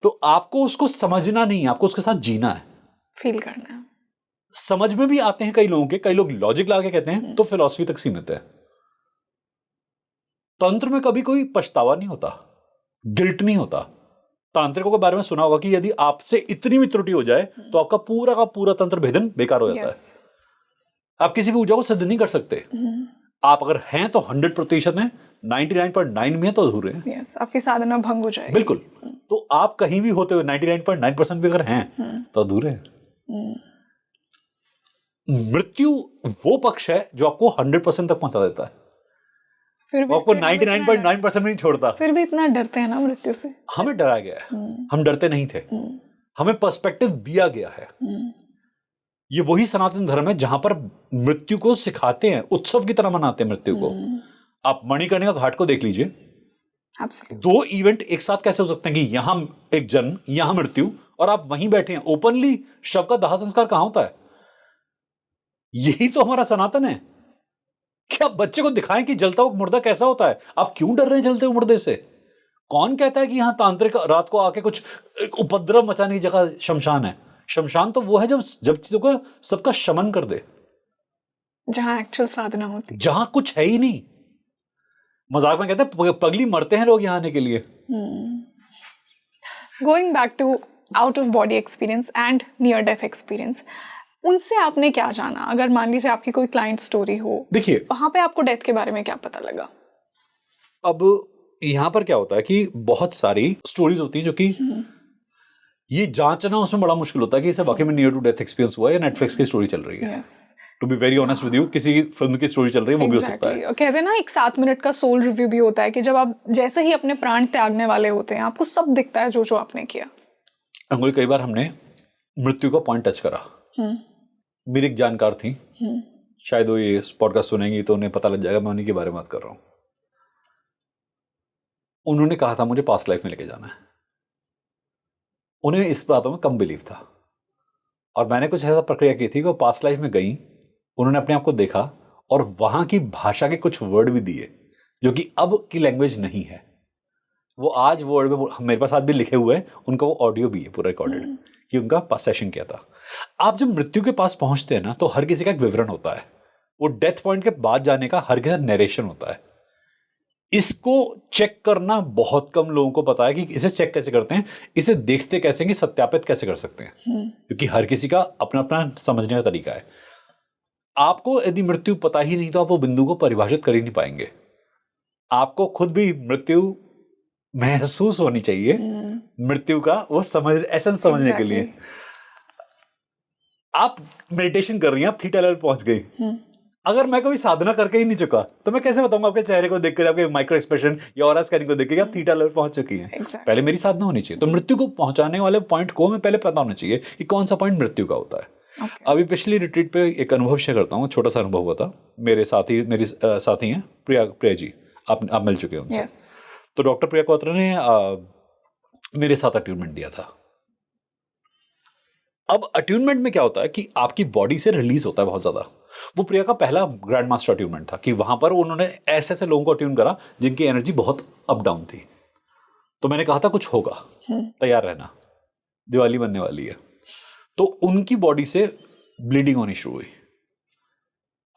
तो आपको उसको समझना नहीं, आपको उसके साथ जीना है, फील करना है। समझ में भी आते हैं कई लोगों के, कई लोग लॉजिक लगा के कहते हैं, तो फिलॉसफी तक सीमित है। तंत्र में कभी कोई पछतावा नहीं होता, गिल्ट नहीं होता। तांत्रिकों के बारे में सुना होगा कि यदि आपसे इतनी भी त्रुटि हो जाए तो आपका पूरा का पूरा तंत्र भेदन बेकार हो जाता है। आप किसी भी ऊर्जा को सिद्ध नहीं कर सकते। आप अगर हैं तो 100% हैं, 99.9 में है तो अधूरे हैं। yes, आपकी साधना भंग हो जाएगी। बिल्कुल। तो आप कहीं भी होते हुए 99.9% भी अगर हैं तो अधूरे हैं। मृत्यु वो पक्ष है जो आपको 100% तक पहुंचा देता है, फिर भी आपको 99.9% नहीं छोड़ता। फिर भी इतना डरते हैं ना मृत्यु से। हमें डराया गया है, हम डरते नहीं थे, हमें पर्सपेक्टिव दिया गया है। ये वही सनातन धर्म है जहां पर मृत्यु को सिखाते हैं, उत्सव की तरह मनाते हैं मृत्यु को। आप मणिकर्णिका घाट को देख लीजिए, दो इवेंट एक साथ कैसे हो सकते हैं कि यहां एक जन्म, यहां मृत्यु, और आप वहीं बैठे हैं। ओपनली शव का दाह संस्कार कहां होता है? यही तो हमारा सनातन है कि आप बच्चे को दिखाएं कि जलता हुआ मुर्दा कैसा होता है। आप क्यों डर रहे हैं जलते हुए मुर्दे से? कौन कहता है कि यहां तांत्रिक रात को आके कुछ उपद्रव मचाने की जगह शमशान है? शमशान तो वो है जब चीजों का सबका शमन कर दे, जहां एक्चुअल साधना होती, जहां कुछ है ही नहीं। मजाक में कहते हैं पगली मरते हैं लोग यहां आने के लिए। Going back to out of body experience and near death experience, उनसे आपने क्या जाना? अगर मान लीजिए आपकी कोई क्लाइंट स्टोरी हो, देखिए वहां पे आपको डेथ के बारे में क्या पता लगा? अब यहां पर क्या होता है कि बहुत सारी स्टोरीज होती हैं जो कि ये जांचना उसमें बड़ा मुश्किल होता है कि इसे वाकई में नियर टू डेथ एक्सपीरियंस हुआ है या नेटफ्लिक्स की स्टोरी चल रही है। To be very honest with you, किसी फिल्म की स्टोरी चल रही है, वो भी हो सकता है। कहते हैं ना, एक 7 मिनट का सोल रिव्यू भी होता है कि जब आप जैसे ही अपने प्राण त्यागने वाले होते हैं, आपको सब दिखता है जो जो आपने किया। अंगुली कई बार हमने मृत्यु का पॉइंट टच करा। मेरी एक जानकार थी, शायद वो ये पॉडकास्ट सुनेंगी तो उन्हें पता लग जाएगा मैं उन्हीं के बारे में बात कर रहा हूं। उन्होंने कहा था मुझे पास्ट लाइफ में लेके जाना है। उन्हें इस बातों में कम बिलीव था, और मैंने कुछ ऐसा प्रक्रिया की थी कि वो पास्ट लाइफ में गई, उन्होंने अपने आप को देखा और वहां की भाषा के कुछ वर्ड भी दिए जो कि अब की लैंग्वेज नहीं है। वो आज वर्ड में मेरे पास आज भी लिखे हुए हैं, उनका वो ऑडियो भी है पूरा रिकॉर्डेड कि उनका सेशन किया था। आप जब मृत्यु के पास पहुंचते हैं ना, तो हर किसी का एक विवरण होता है। वो डेथ पॉइंट के बाद जाने का हर किसी का नरेशन होता है। इसको चेक करना बहुत कम लोगों को पता है कि इसे चेक कैसे करते हैं, इसे देखते कैसे हैं, कि सत्यापित कैसे कर सकते हैं, क्योंकि हर किसी का अपना अपना समझने का तरीका है। आपको यदि मृत्यु पता ही नहीं तो आप वो बिंदु को परिभाषित कर ही नहीं पाएंगे। आपको खुद भी मृत्यु महसूस होनी चाहिए, मृत्यु का वो एसेंस समझने के लिए। आप मेडिटेशन कर रही हैं, आप थीटा लेवल पहुंच गई। अगर मैं कभी साधना करके ही नहीं चुका तो मैं कैसे बताऊंगा आपके चेहरे को देखकर, आपके माइक्रो एक्सप्रेशन या ऑरा स्कैनिंग को देखकर आप थीटा लेवल पहुंच चुकी हैं। पहले मेरी साधना होनी चाहिए। तो मृत्यु को पहुंचाने वाले पॉइंट को हमें पहले पता होना चाहिए कि कौन सा पॉइंट मृत्यु का होता है। अभी पिछली रिट्रीट पे एक अनुभव शेयर करता हूँ, छोटा सा अनुभव हुआ था। मेरी साथी हैं प्रिया जी, आप मिल चुके हैं उनसे। तो डॉक्टर प्रिया क्वात्रा ने मेरे साथ अट्यूनमेंट दिया था। अब अट्यूनमेंट में क्या होता है कि आपकी बॉडी से रिलीज होता है बहुत ज्यादा। वो प्रिया का पहला ग्रैंड मास्टर अट्यूनमेंट था कि वहां पर उन्होंने ऐसे ऐसे लोगों को अट्यून करा जिनकी एनर्जी बहुत अप डाउन थी। तो मैंने कहा था कुछ होगा, तैयार रहना, दिवाली बनने वाली है। तो उनकी बॉडी से ब्लीडिंग होनी शुरू हुई।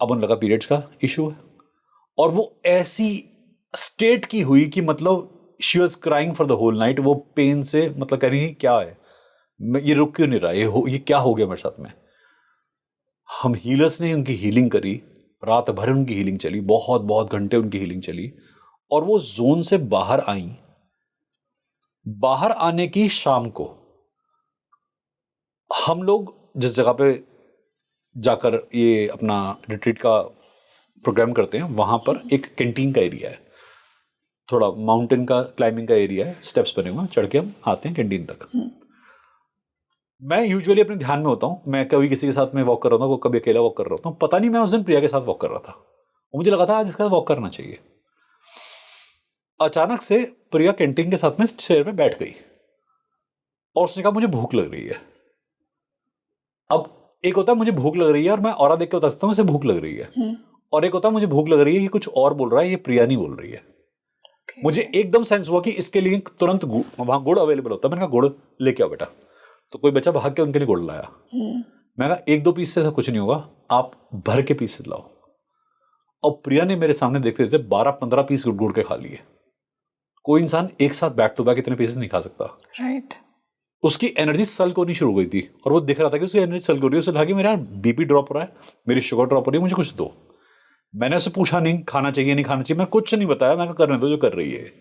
अब उन्हें लगा पीरियड्स का इशू है, और वो ऐसी स्टेट की हुई कि मतलब she was crying for the whole night. वो पेन से मतलब कह रही क्या है, ये रुक क्यों नहीं रहा, ये क्या हो गया मेरे साथ में। हम हीलर्स ने उनकी हीलिंग करी, रात भर उनकी हीलिंग चली, बहुत बहुत घंटे उनकी हीलिंग चली, और वो जोन से बाहर आई। बाहर आने की शाम को हम लोग जिस जगह पे जाकर ये अपना रिट्रीट का प्रोग्राम करते हैं, वहां पर एक कैंटीन का एरिया है, थोड़ा माउंटेन का क्लाइंबिंग का एरिया है, स्टेप्स बने हुए, चढ़ के हम आते हैं कैंटीन तक। मैं यूजुअली अपने ध्यान में होता हूँ, मैं कभी किसी के साथ में वॉक कर रहा था, वो कभी अकेला वॉक कर रहा था। पता नहीं मैं उस दिन प्रिया के साथ वॉक कर रहा था, और मुझे लगा था आज इसके साथ वॉक करना चाहिए। अचानक से प्रिया कैंटीन के साथ में चेयर पे बैठ गई और उसने कहा मुझे भूख लग रही है। अब एक होता है मुझे भूख लग रही है और मैं ऑरा देख के बता सकता हूँ इसे भूख लग रही है, और एक होता है मुझे भूख लग रही है कि कुछ और बोल रहा है, ये प्रिया नहीं बोल रही है। मुझे एकदम सेंस हुआ कि इसके लिए तुरंत वहां गुड़ अवेलेबल होता है। मैंने कहा गुड़ लेके आओ बेटा। तो कोई बच्चा भाग के उनके लिए गुड़ लाया। मैंने कहा 1-2 पीस से कुछ नहीं होगा, आप भर के पीस लाओ। और प्रिया ने मेरे सामने देखते देखते 12-15 पीस गुड़ के खा लिए। कोई इंसान एक साथ बैक टू बैक इतने पीसेस नहीं खा सकता। राइट। उसकी एनर्जी सल्क होनी शुरू हो गई थी और वो दिख रहा था कि उसकी एनर्जी सल्क हो रही है। उसे लगा कि मेरा बीपी ड्रॉप हो रहा है, मेरी शुगर ड्रॉप हो रही है, मुझे कुछ दो। मैंने उसे पूछा नहीं खाना चाहिए नहीं खाना चाहिए, मैं कुछ नहीं बताया। मैंने करने दो जो कर रही है।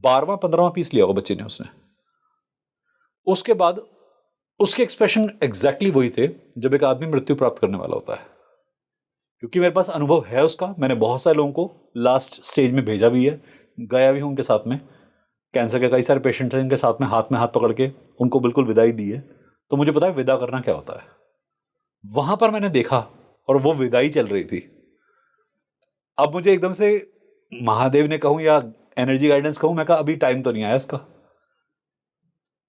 12वां-15वां पीस लिया होगा बच्चे ने उसने। उसके बाद उसके एक्सप्रेशन एग्जैक्टली वही थे जब एक आदमी मृत्यु प्राप्त करने वाला होता है। क्योंकि मेरे पास अनुभव है उसका, मैंने बहुत सारे लोगों को लास्ट स्टेज में भेजा भी है, गया भी हूं उनके साथ में। कैंसर के कई सारे पेशेंट्स हैं जिनके साथ में हाथ पकड़ के उनको बिल्कुल विदाई दी है। तो मुझे पता है विदा करना क्या होता है। वहां पर मैंने देखा और वो विदाई चल रही थी। अब मुझे एकदम से महादेव ने कहूं या एनर्जी गाइडेंस कहूं, मैं कहा अभी टाइम तो नहीं आया इसका।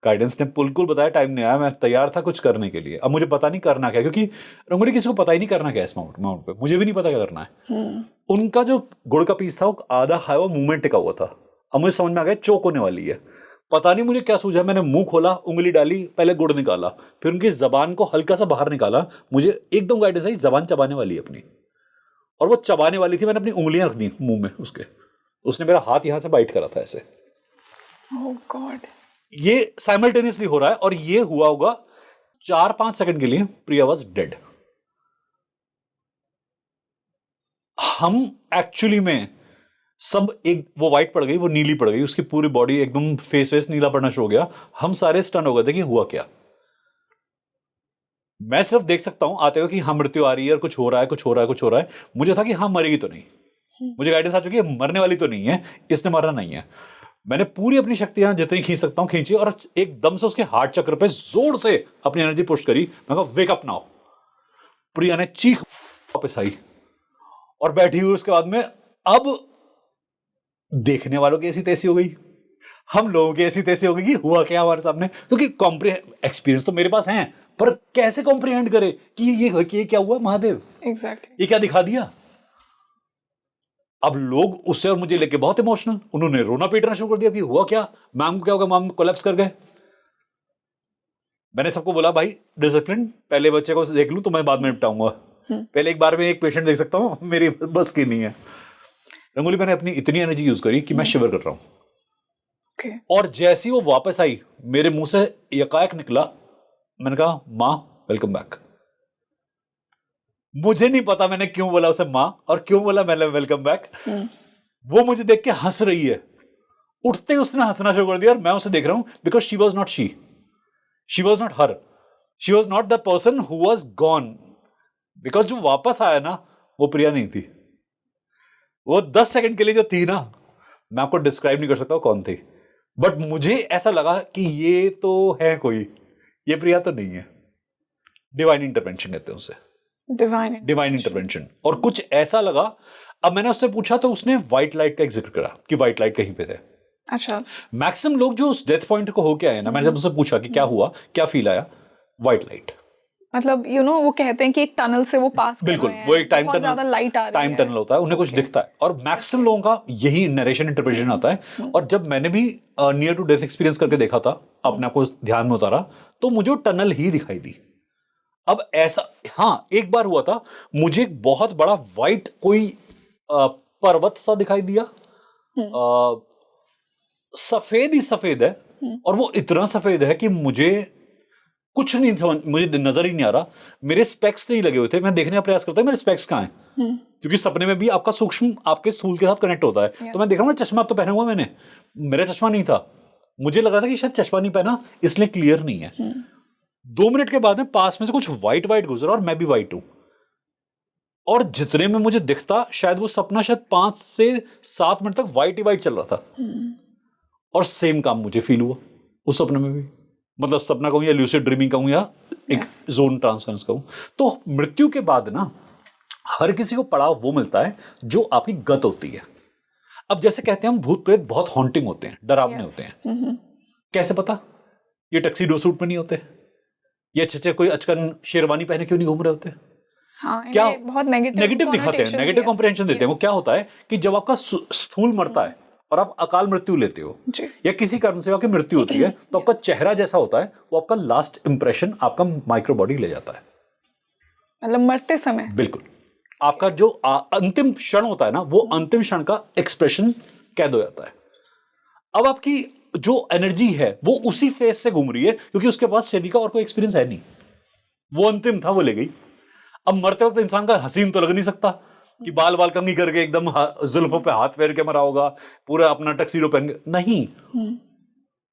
गाइडेंस ने बिल्कुल बताया टाइम नहीं आया, मैं तैयार था कुछ करने के लिए। अब मुझे पता नहीं करना क्या, क्योंकि रंगोली किसी को पता ही नहीं करना क्या इस माउंट पे। मुझे भी नहीं पता क्या करना है। उनका जो गुड़ का पीस था वो आधा खाया हुआ मुंह में टिका हुआ था। अब मुझे समझ में आ गया चोक होने वाली है। पता नहीं मुझे क्या सूझा, मैंने मुंह खोला, उंगली डाली, पहले गुड़ निकाला, फिर उनकी जबान को हल्का सा बाहर निकाला। मुझे एकदम गाइडेंस आई जबान चबाने वाली है अपनी, और वो चबाने वाली थी। मैंने अपनी उंगलियां रख दी मुंह में उसके। उसने मेरा हाथ यहां से बाइट करा था ऐसे। ओह गॉड। ये साइमल्टेनियसली हो रहा है और ये हुआ होगा 4-5 सेकंड के लिए। प्रिया वाज डेड। हम एक्चुअली में सब एक, वो वाइट पड़ गई, वो नीली पड़ गई, उसकी पूरी बॉडी एकदम फेस वेस नीला पड़ना शुरू हो गया। हम सारे स्टन हो गए थे कि हुआ क्या। मैं सिर्फ देख सकता हूं आते हुए कि हाँ मृत्यु आ रही है और कुछ हो रहा है, कुछ हो रहा है, कुछ हो रहा है। मुझे था कि हाँ मरेगी तो नहीं, मुझे गाइडेंस आ चुकी है मरने वाली तो नहीं है, इसने मरना नहीं है। मैंने पूरी अपनी शक्तियां जितनी खींच सकता हूं खींची और एकदम से उसके हार्ट चक्र पे जोर से अपनी एनर्जी पुश करी। मैं कहा वेक अप नाउ। प्रिया ने चीख वापस आई और बैठी हुई। उसके बाद में अब देखने वालों की ऐसी तैसी हो गई, हम लोगों की ऐसी तैसी हो गई कि हुआ क्या हमारे सामने। क्योंकि एक्सपीरियंस तो मेरे पास है, पर कैसे कॉम्प्रिहेंड करे कि ये क्या हुआ महादेव, एग्जैक्टली ये क्या दिखा दिया। अब लोग उससे और मुझे लेके बहुत इमोशनल, उन्होंने रोना पीटना शुरू कर दिया कि हुआ क्या, मैम को क्या होगा, मैम कोलैप्स कर गए। मैंने सबको बोला भाई डिसिप्लिन, पहले बच्चे को देख लूं तो मैं बाद में निपटाऊंगा। पहले एक बार में एक पेशेंट देख सकता हूं, मेरी बस की नहीं है। रंगोली मैंने अपनी इतनी एनर्जी यूज करी कि मैं शिवर कर रहा हूं। और जैसी वो वापस आई मेरे मुंह से यकायक निकला, मैंने कहा मां वेलकम बैक। मुझे नहीं पता मैंने क्यों बोला उसे मां और क्यों बोला मैंने वेलकम बैक। वो मुझे देख के हंस रही है, उठते ही उसने हंसना शुरू कर दिया और मैं उसे देख रहा हूं। Because she was not she was not her, she was not the person who was gone. Because जो वापस आया ना वो प्रिया नहीं थी। वो 10 सेकंड के लिए जो थी ना, मैं आपको डिस्क्राइब नहीं कर सकता कौन थी, बट मुझे ऐसा लगा कि ये तो है कोई, ये प्रिया तो नहीं है। डिवाइन इंटरवेंशन कहते हैं उसे, डिवाइन इंटरवेंशन। और कुछ ऐसा लगा। अब मैंने उससे पूछा तो उसने व्हाइट लाइट का एक जिक्र करा कि व्हाइट लाइट कहीं पे थे। अच्छा। मैक्सिमम लोग जो उस डेथ पॉइंट को होके आए ना, मैंने जब उससे पूछा कि क्या हुआ, क्या फील आया, व्हाइट लाइट। मतलब वो कहते हैं कि एक टनल से वो पास कर बिल्कुल रहे हैं, वो एक टाइम बहुत ज्यादा लाइट आ रही टाइम है। टनल होता है, उन्हें कुछ दिखता है। और मैक्सिमम लोगों का यही नरेशन इंटरप्रिटेशन आता है। और जब मैंने भी नियर टू डेथ एक्सपीरियंस करके देखा था, अपने आप को ध्यान में उतारा, तो मुझे वो टनल ही दिखाई दी। अब ऐसा, हाँ एक बार हुआ था, मुझे एक बहुत बड़ा व्हाइट कोई पर्वत सा दिखाई दिया। सफेद ही सफेद है, और वो इतना सफेद है कि मुझे कुछ नहीं समझ, मुझे नजर ही नहीं आ रहा। मेरे स्पेक्स नहीं लगे हुए थे। मैं देखने का प्रयास करता हूं मेरे स्पेक्स कहां हैं, क्योंकि सपने में भी आपका सूक्ष्म आपके स्थूल के साथ कनेक्ट होता है। तो मैं देख रहा हूं चश्मा तो पहना हुआ मैंने, मेरा चश्मा नहीं था। मुझे लग रहा था कि शायद चश्मा नहीं पहना इसलिए क्लियर नहीं है। 2 मिनट के बाद में पास में से कुछ व्हाइट व्हाइट गुजरा और मैं भी व्हाइट हूं। और जितने में मुझे दिखता, शायद वो सपना शायद 5 से 7 मिनट तक व्हाइट ही व्हाइट चल रहा था। और सेम काम मुझे फील हुआ उस सपने में भी। मतलब सपना कहूं या ल्यूसिड ड्रीमिंग कहूं या एक जोन ट्रांसफरेंस कहूं। तो मृत्यु के बाद ना हर किसी को पड़ाव वो मिलता है जो आपकी गत होती है। अब जैसे कहते हैं हम भूत प्रेत बहुत हॉन्टिंग होते हैं, डरावने होते हैं, कैसे पता? ये टक्सीडो सूट में नहीं होते, ये अच्छे कोई अचकन शेरवानी पहने क्यों नहीं घूम रहे होते? हाँ, क्या बहुत नेगेटिव दिखाते हैं, नेगेटिव कॉम्प्रिहेंशन देते हैं। वो क्या होता है कि जब आपका स्थूल मरता है और आप अकाल मृत्यु लेते हो या किसी कारण से आपकी मृत्यु होती है, तो आपका चेहरा जैसा होता है वो आपका लास्ट इंप्रेशन आपका माइक्रो बॉडी ले जाता है, मतलब मरते समय। बिल्कुल आपका जो अंतिम क्षण होता है ना, वो अंतिम क्षण का एक्सप्रेशन कैद हो जाता है। अब आपकी जो एनर्जी है वो उसी फेस से घूम रही है, क्योंकि उसके पास शरीर का और कोई एक्सपीरियंस है नहीं, वो अंतिम था, वो ले गई। अब मरते वक्त इंसान का हसीन तो लग नहीं सकता कि बाल बाल कंघी करके एकदम जुल्फों पे हाथ फेर के मरा होगा, पूरा अपना टक्सीडो पहन के, नहीं।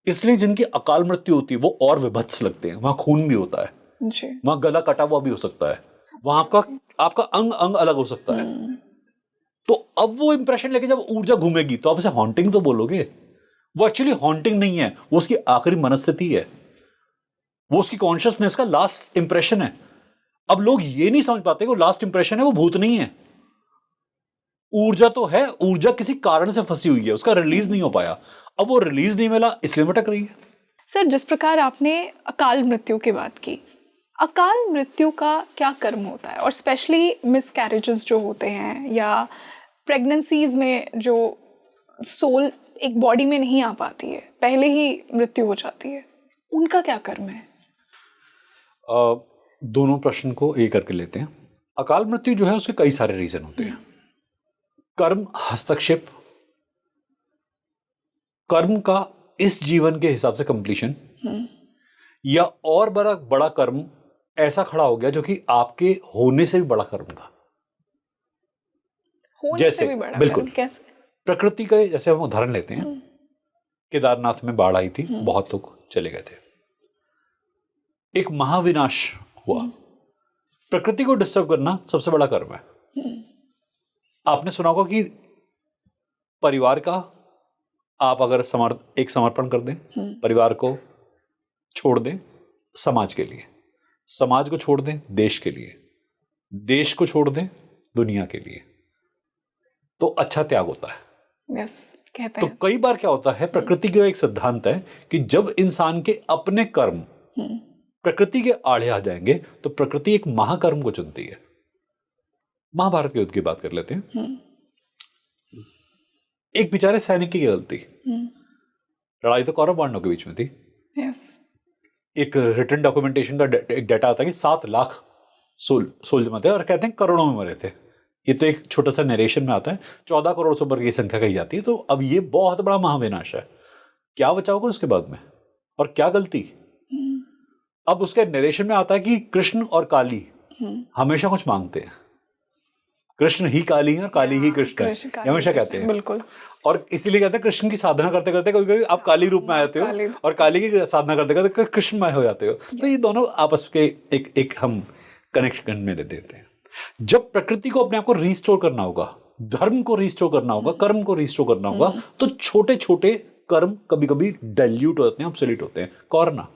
इसलिए जिनकी अकाल मृत्यु होती है वो और विभत्स लगते हैं, वहां खून भी होता है, वहां गला कटा हुआ भी हो सकता है, वहां आपका अंग अंग अलग हो सकता है। तो अब वो इंप्रेशन लेके जब ऊर्जा घूमेगी तो आप इसे हॉन्टिंग तो बोलोगे, वो एक्चुअली हॉन्टिंग नहीं है, वो उसकी आखिरी मनस्थिति है, वो उसकी कॉन्शियसनेस का लास्ट इंप्रेशन है। अब लोग ये नहीं समझ पाते कि वो लास्ट इंप्रेशन है, वो भूत नहीं है, ऊर्जा तो है, ऊर्जा किसी कारण से फंसी हुई है, उसका रिलीज नहीं हो पाया, अब वो रिलीज नहीं मिला इसलिए भटक रही है। सर, जिस प्रकार आपने अकाल मृत्यु की बात की, अकाल मृत्यु का क्या कर्म होता है? और स्पेशली मिसकैरेजेस जो होते हैं या प्रेगनेंसीज में जो सोल एक बॉडी में नहीं आ पाती है, पहले ही मृत्यु हो जाती है, उनका क्या कर्म है? दोनों प्रश्न को एक करके लेते हैं। अकाल मृत्यु जो है उसके कई सारे रीजन होते हैं। कर्म हस्तक्षेप, कर्म का इस जीवन के हिसाब से कंप्लीशन, या और बड़ा कर्म ऐसा खड़ा हो गया जो कि आपके होने से भी बड़ा कर्म था। जैसे भी बड़ा बिल्कुल कर्म, कैसे? प्रकृति का जैसे हम उदाहरण लेते हैं, केदारनाथ में बाढ़ आई थी, बहुत लोग चले गए थे, एक महाविनाश हुआ। प्रकृति को डिस्टर्ब करना सबसे बड़ा कर्म है। आपने सुना होगा कि परिवार का आप अगर एक समर्पण कर दें, परिवार को छोड़ दें समाज के लिए, समाज को छोड़ दें देश के लिए, देश को छोड़ दें दुनिया के लिए, तो अच्छा त्याग होता है। यस, कहते तो हैं। कई बार क्या होता है, प्रकृति का एक सिद्धांत है कि जब इंसान के अपने कर्म प्रकृति के आड़े आ जाएंगे तो प्रकृति एक महाकर्म को चुनती है। महाभारत के युद्ध की बात कर लेते हैं। एक बेचारे सैनिक की गलती, लड़ाई तो कौरव पांडवों के बीच में थी। एक रिटन डॉक्यूमेंटेशन का एक डाटा आता है कि 7 लाख सोल्जर मरे और कहते हैं करोड़ों में मरे थे। ये तो एक छोटा सा नरेशन में आता है, 14 करोड़ से ऊपर की संख्या कही जाती है। तो अब ये बहुत बड़ा महाविनाश है, क्या बचा होगा उसके बाद में, और क्या गलती। अब उसके नरेशन में आता है कि कृष्ण और काली हमेशा कुछ मांगते हैं, कृष्ण ही काली है और काली ही कृष्ण है, हमेशा कहते हैं। बिल्कुल। और इसीलिए कहते हैं कृष्ण की साधना करते करते कभी कभी आप काली रूप में आते हो और काली की साधना करते करते कृष्णमय हो जाते हो। तो ये दोनों आपस के एक हम कनेक्शन में ले देते हैं। जब प्रकृति को अपने आप को रिस्टोर करना होगा, धर्म को रिस्टोर करना होगा, कर्म को रिस्टोर करना होगा, तो छोटे छोटे कर्म कभी कभी डाइल्यूट होते हैं, ऑब्सोलीट होते हैं। कॉर्ना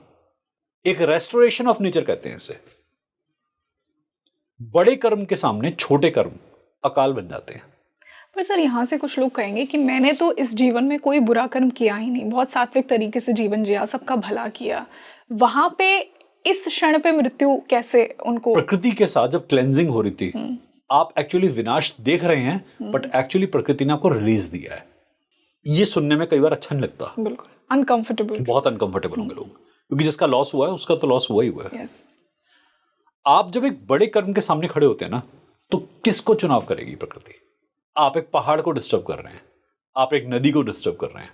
एक रेस्टोरेशन ऑफ नेचर कहते हैं इसे। बड़े कर्म के सामने छोटे कर्म अकाल बन जाते हैं। पर सर, यहाँ से कुछ लोग कहेंगे कि मैंने तो इस जीवन में कोई बुरा कर्म किया ही नहीं, बहुत सात्विक तरीके से जीवन जिया, सबका भला किया, वहां पे इस क्षण पे मृत्यु कैसे उनको? प्रकृति के साथ जब क्लेंजिंग हो रही थी, आप एक्चुअली विनाश देख रहे हैं, बट एक्चुअली प्रकृति ने आपको रिलीज दिया है। ये सुनने में कई बार अच्छा नहीं लगता, बिल्कुल अनकंफर्टेबल, बहुत अनकंफर्टेबल होंगे लोग, क्योंकि जिसका लॉस हुआ है उसका तो लॉस हुआ ही हुआ है। आप जब एक बड़े कर्म के सामने खड़े होते हैं ना, तो किसको चुनाव करेगी प्रकृति? आप एक पहाड़ को डिस्टर्ब कर रहे हैं, आप एक नदी को डिस्टर्ब कर रहे हैं,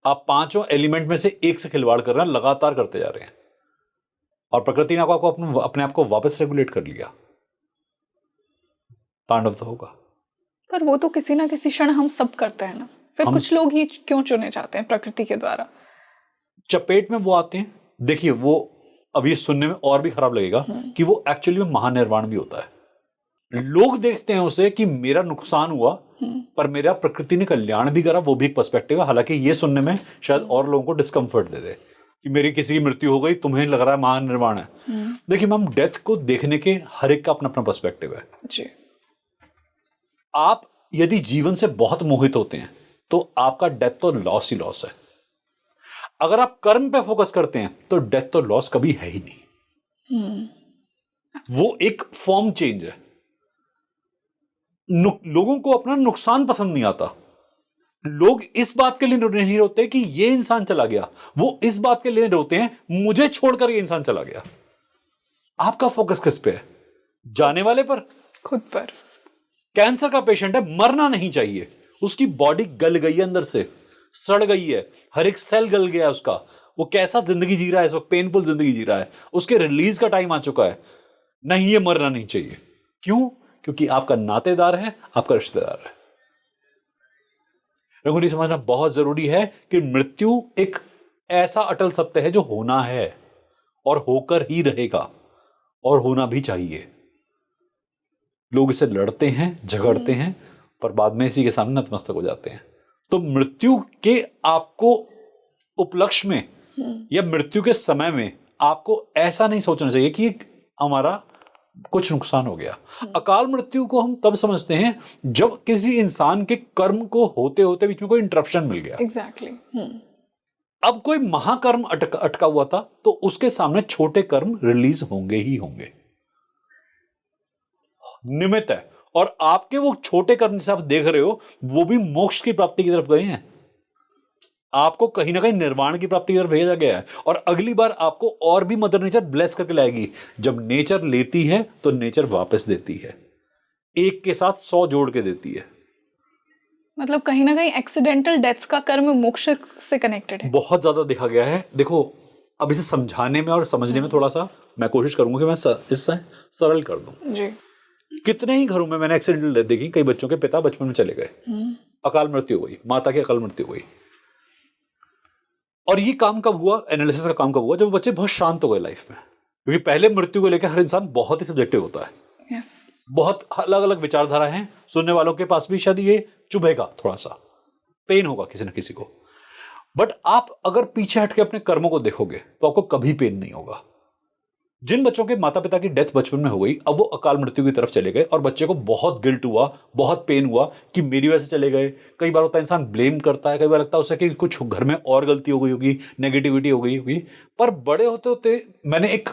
आप 5 एलिमेंट में से एक से खिलवाड़ कर रहे हैं, लगातार करते जा रहे हैं, और प्रकृति ने आपको अपने आप को वापस रेगुलेट कर लिया। तांडव तो होगा। पर वो तो किसी ना किसी क्षण हम सब करते हैं ना, फिर कुछ लोग ही क्यों चुने जाते हैं प्रकृति के द्वारा? चपेट में वो आते हैं। देखिए, वो अभी सुनने में और भी खराब लगेगा कि वो एक्चुअली में महानिर्वाण भी होता है। लोग देखते हैं उसे कि मेरा नुकसान हुआ, पर मेरा प्रकृति ने कल्याण भी करा, वो भी एक पर्सपेक्टिव है। हालांकि ये सुनने में शायद और लोगों को डिस्कम्फर्ट दे दे कि मेरी किसी की मृत्यु हो गई, तुम्हें लग रहा है महानिर्वाण है। देखिए मैम, डेथ को देखने के हर एक का अपना अपना पर्सपेक्टिव है जी। आप यदि जीवन से बहुत मोहित होते हैं, तो आपका डेथ तो लॉस ही लॉस है। अगर आप कर्म पे फोकस करते हैं तो डेथ तो लॉस कभी है ही नहीं। वो एक फॉर्म चेंज है। लोगों को अपना नुकसान पसंद नहीं आता। लोग इस बात के लिए नहीं रोते कि ये इंसान चला गया, वो इस बात के लिए रोते हैं मुझे छोड़कर ये इंसान चला गया। आपका फोकस किस पे है? जाने वाले पर, खुद पर। कैंसर का पेशेंट है, मरना नहीं चाहिए, उसकी बॉडी गल गई है, अंदर से सड़ गई है, हर एक सेल गल गया है उसका। वो कैसा जिंदगी जी रहा है इस वक्त, पेनफुल जिंदगी जी रहा है, उसके रिलीज का टाइम आ चुका है। नहीं, ये मरना नहीं चाहिए। क्यों? क्योंकि आपका नातेदार है, आपका रिश्तेदार है। रंगोली समझना बहुत जरूरी है कि मृत्यु एक ऐसा अटल सत्य है जो होना है और होकर ही रहेगा और होना भी चाहिए। लोग इसे लड़ते हैं, झगड़ते हैं, पर बाद में इसी के सामने नतमस्तक हो जाते हैं। तो मृत्यु के आपको उपलक्ष्य में या मृत्यु के समय में आपको ऐसा नहीं सोचना चाहिए कि हमारा कुछ नुकसान हो गया। अकाल मृत्यु को हम तब समझते हैं जब किसी इंसान के कर्म को होते होते बीच में कोई इंटरप्शन मिल गया। एग्जैक्टली। अब कोई महाकर्म अटका हुआ था तो उसके सामने छोटे कर्म रिलीज होंगे ही होंगे, निमित्त है। और आपके वो छोटे कर्म से आप देख रहे हो वो भी मोक्ष की प्राप्ति की तरफ गए हैं। आपको कहीं ना कहीं निर्वाण की प्राप्ति की तरफ भेजा गया है। और अगली बार आपको और भी मदर नेचर ब्लेस करके लाएगी। जब नेचर लेती है तो नेचर वापस देती है, एक के साथ 100 जोड़ के देती है। मतलब कहीं ना कहीं एक्सीडेंटल डेथ्स का कर्म मोक्ष से कनेक्टेड है। बहुत ज्यादा देखा गया है। देखो, अब इसे समझाने में और समझने में थोड़ा सा मैं कोशिश करूंगा कि मैं इससे सरल कर दूं जी। कितने ही घरों में मैंने एक्सीडेंटल डेथ देखी। कई बच्चों के पिता बचपन में चले गए, अकाल मृत्यु हुई, माता की अकाल मृत्यु हुई। और ये काम कब हुआ, एनालिसिस का काम कब हुआ? जब बच्चे बहुत शांत हो गए लाइफ में। क्योंकि पहले मृत्यु को लेकर हर इंसान बहुत ही सब्जेक्टिव होता है। yes. बहुत अलग अलग विचारधारा हैं। सुनने वालों के पास भी शायद ये चुभेगा, थोड़ा सा पेन होगा किसी न किसी को। बट आप अगर पीछे हटके अपने कर्मों को देखोगे तो आपको कभी पेन नहीं होगा। जिन बच्चों के माता पिता की डेथ बचपन में हो गई, अब वो अकाल मृत्यु की तरफ चले गए और बच्चे को बहुत गिल्ट हुआ, बहुत पेन हुआ कि मेरी वजह से चले गए। कई बार होता है इंसान ब्लेम करता है, कई बार लगता है उसे कि कुछ घर में और गलती हो गई होगी, नेगेटिविटी हो गई होगी। पर बड़े होते होते मैंने एक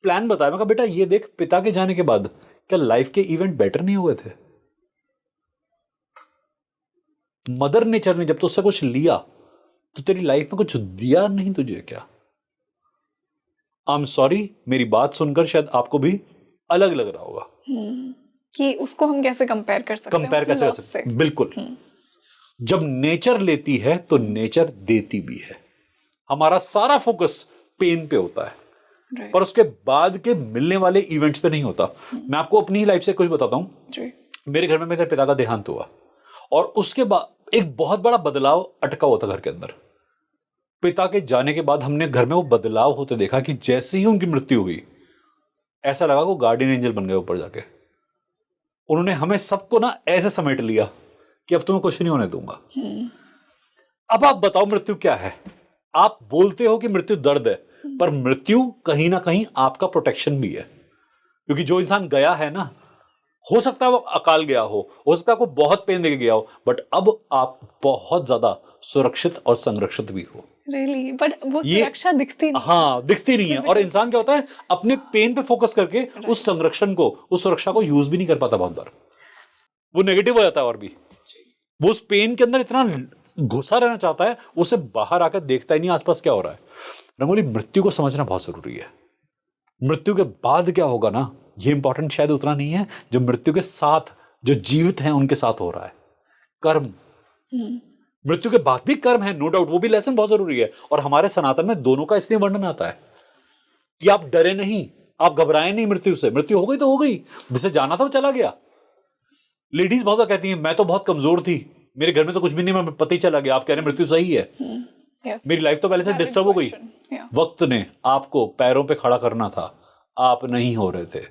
प्लान बताया, मैं कहा बेटा ये देख, पिता के जाने के बाद क्या लाइफ के इवेंट बेटर नहीं हुए थे? मदर नेचर ने जब तुझसे कुछ लिया तो तेरी लाइफ में कुछ दिया नहीं तुझे क्या? आई एम सॉरी, मेरी बात सुनकर शायद आपको भी अलग लग रहा होगा कि उसको हम कैसे कंपेयर कर सकते हैं, कंपेयर कैसे कर सकते हैं? बिल्कुल। जब नेचर लेती है तो नेचर देती भी है। हमारा सारा फोकस पेन पे होता है, पर उसके बाद के मिलने वाले इवेंट्स पे नहीं होता। मैं आपको अपनी ही लाइफ से कुछ बताता हूं। मेरे घर में मेरे पिता का देहांत हुआ और उसके बाद एक बहुत बड़ा बदलाव अटका हुआ था घर के अंदर। पिता के जाने के बाद हमने घर में वो बदलाव होते देखा कि जैसे ही उनकी मृत्यु हुई, ऐसा लगा वो गार्डियन एंजल बन गए ऊपर जाके। उन्होंने हमें सबको ना ऐसे समेट लिया कि अब तुम्हें कुछ नहीं होने दूंगा। अब आप बताओ मृत्यु क्या है? आप बोलते हो कि मृत्यु दर्द है, पर मृत्यु कहीं ना कहीं आपका प्रोटेक्शन भी है। क्योंकि जो इंसान गया है ना, हो सकता है वो अकाल गया हो सकता है वो बहुत पेन देके गया हो, बट अब आप बहुत ज्यादा सुरक्षित और संरक्षित भी हो। Really? But वो सुरक्षा दिखती नहीं। हाँ, दिखती नहीं है। और इंसान क्या होता है, अपने पेन पे फोकस करके उस संरक्षण को, उस सुरक्षा को यूज भी नहीं कर पाता। बहुत बार वो नेगेटिव हो जाता है और भी वो उस पेन के अंदर इतना घुसा रहना चाहता है, उसे बाहर आकर देखता ही नहीं आसपास क्या हो रहा है। रंगोली, मृत्यु को समझना बहुत जरूरी है। मृत्यु के बाद क्या होगा ना, ये इंपॉर्टेंट शायद उतना नहीं है जो मृत्यु के साथ जो जीवित हैं उनके साथ हो रहा है। कर्म, मृत्यु के बाद भी कर्म है, नो डाउट, वो भी लेसन बहुत जरूरी है। और हमारे सनातन में दोनों का इसलिए वर्णन आता है कि आप डरे नहीं, आप घबराए नहीं मृत्यु से। मृत्यु हो गई तो हो गई, जिसे जाना था वो चला गया। लेडीज बहुत कहती हैं मैं तो बहुत कमजोर थी, मेरे घर में तो कुछ भी नहीं, मैं पति चला गया। आप कह रहे हैं मृत्यु सही है। मेरी लाइफ तो पहले से डिस्टर्ब हो गई। वक्त ने आपको पैरों पे खड़ा करना था, आप नहीं हो रहे थे।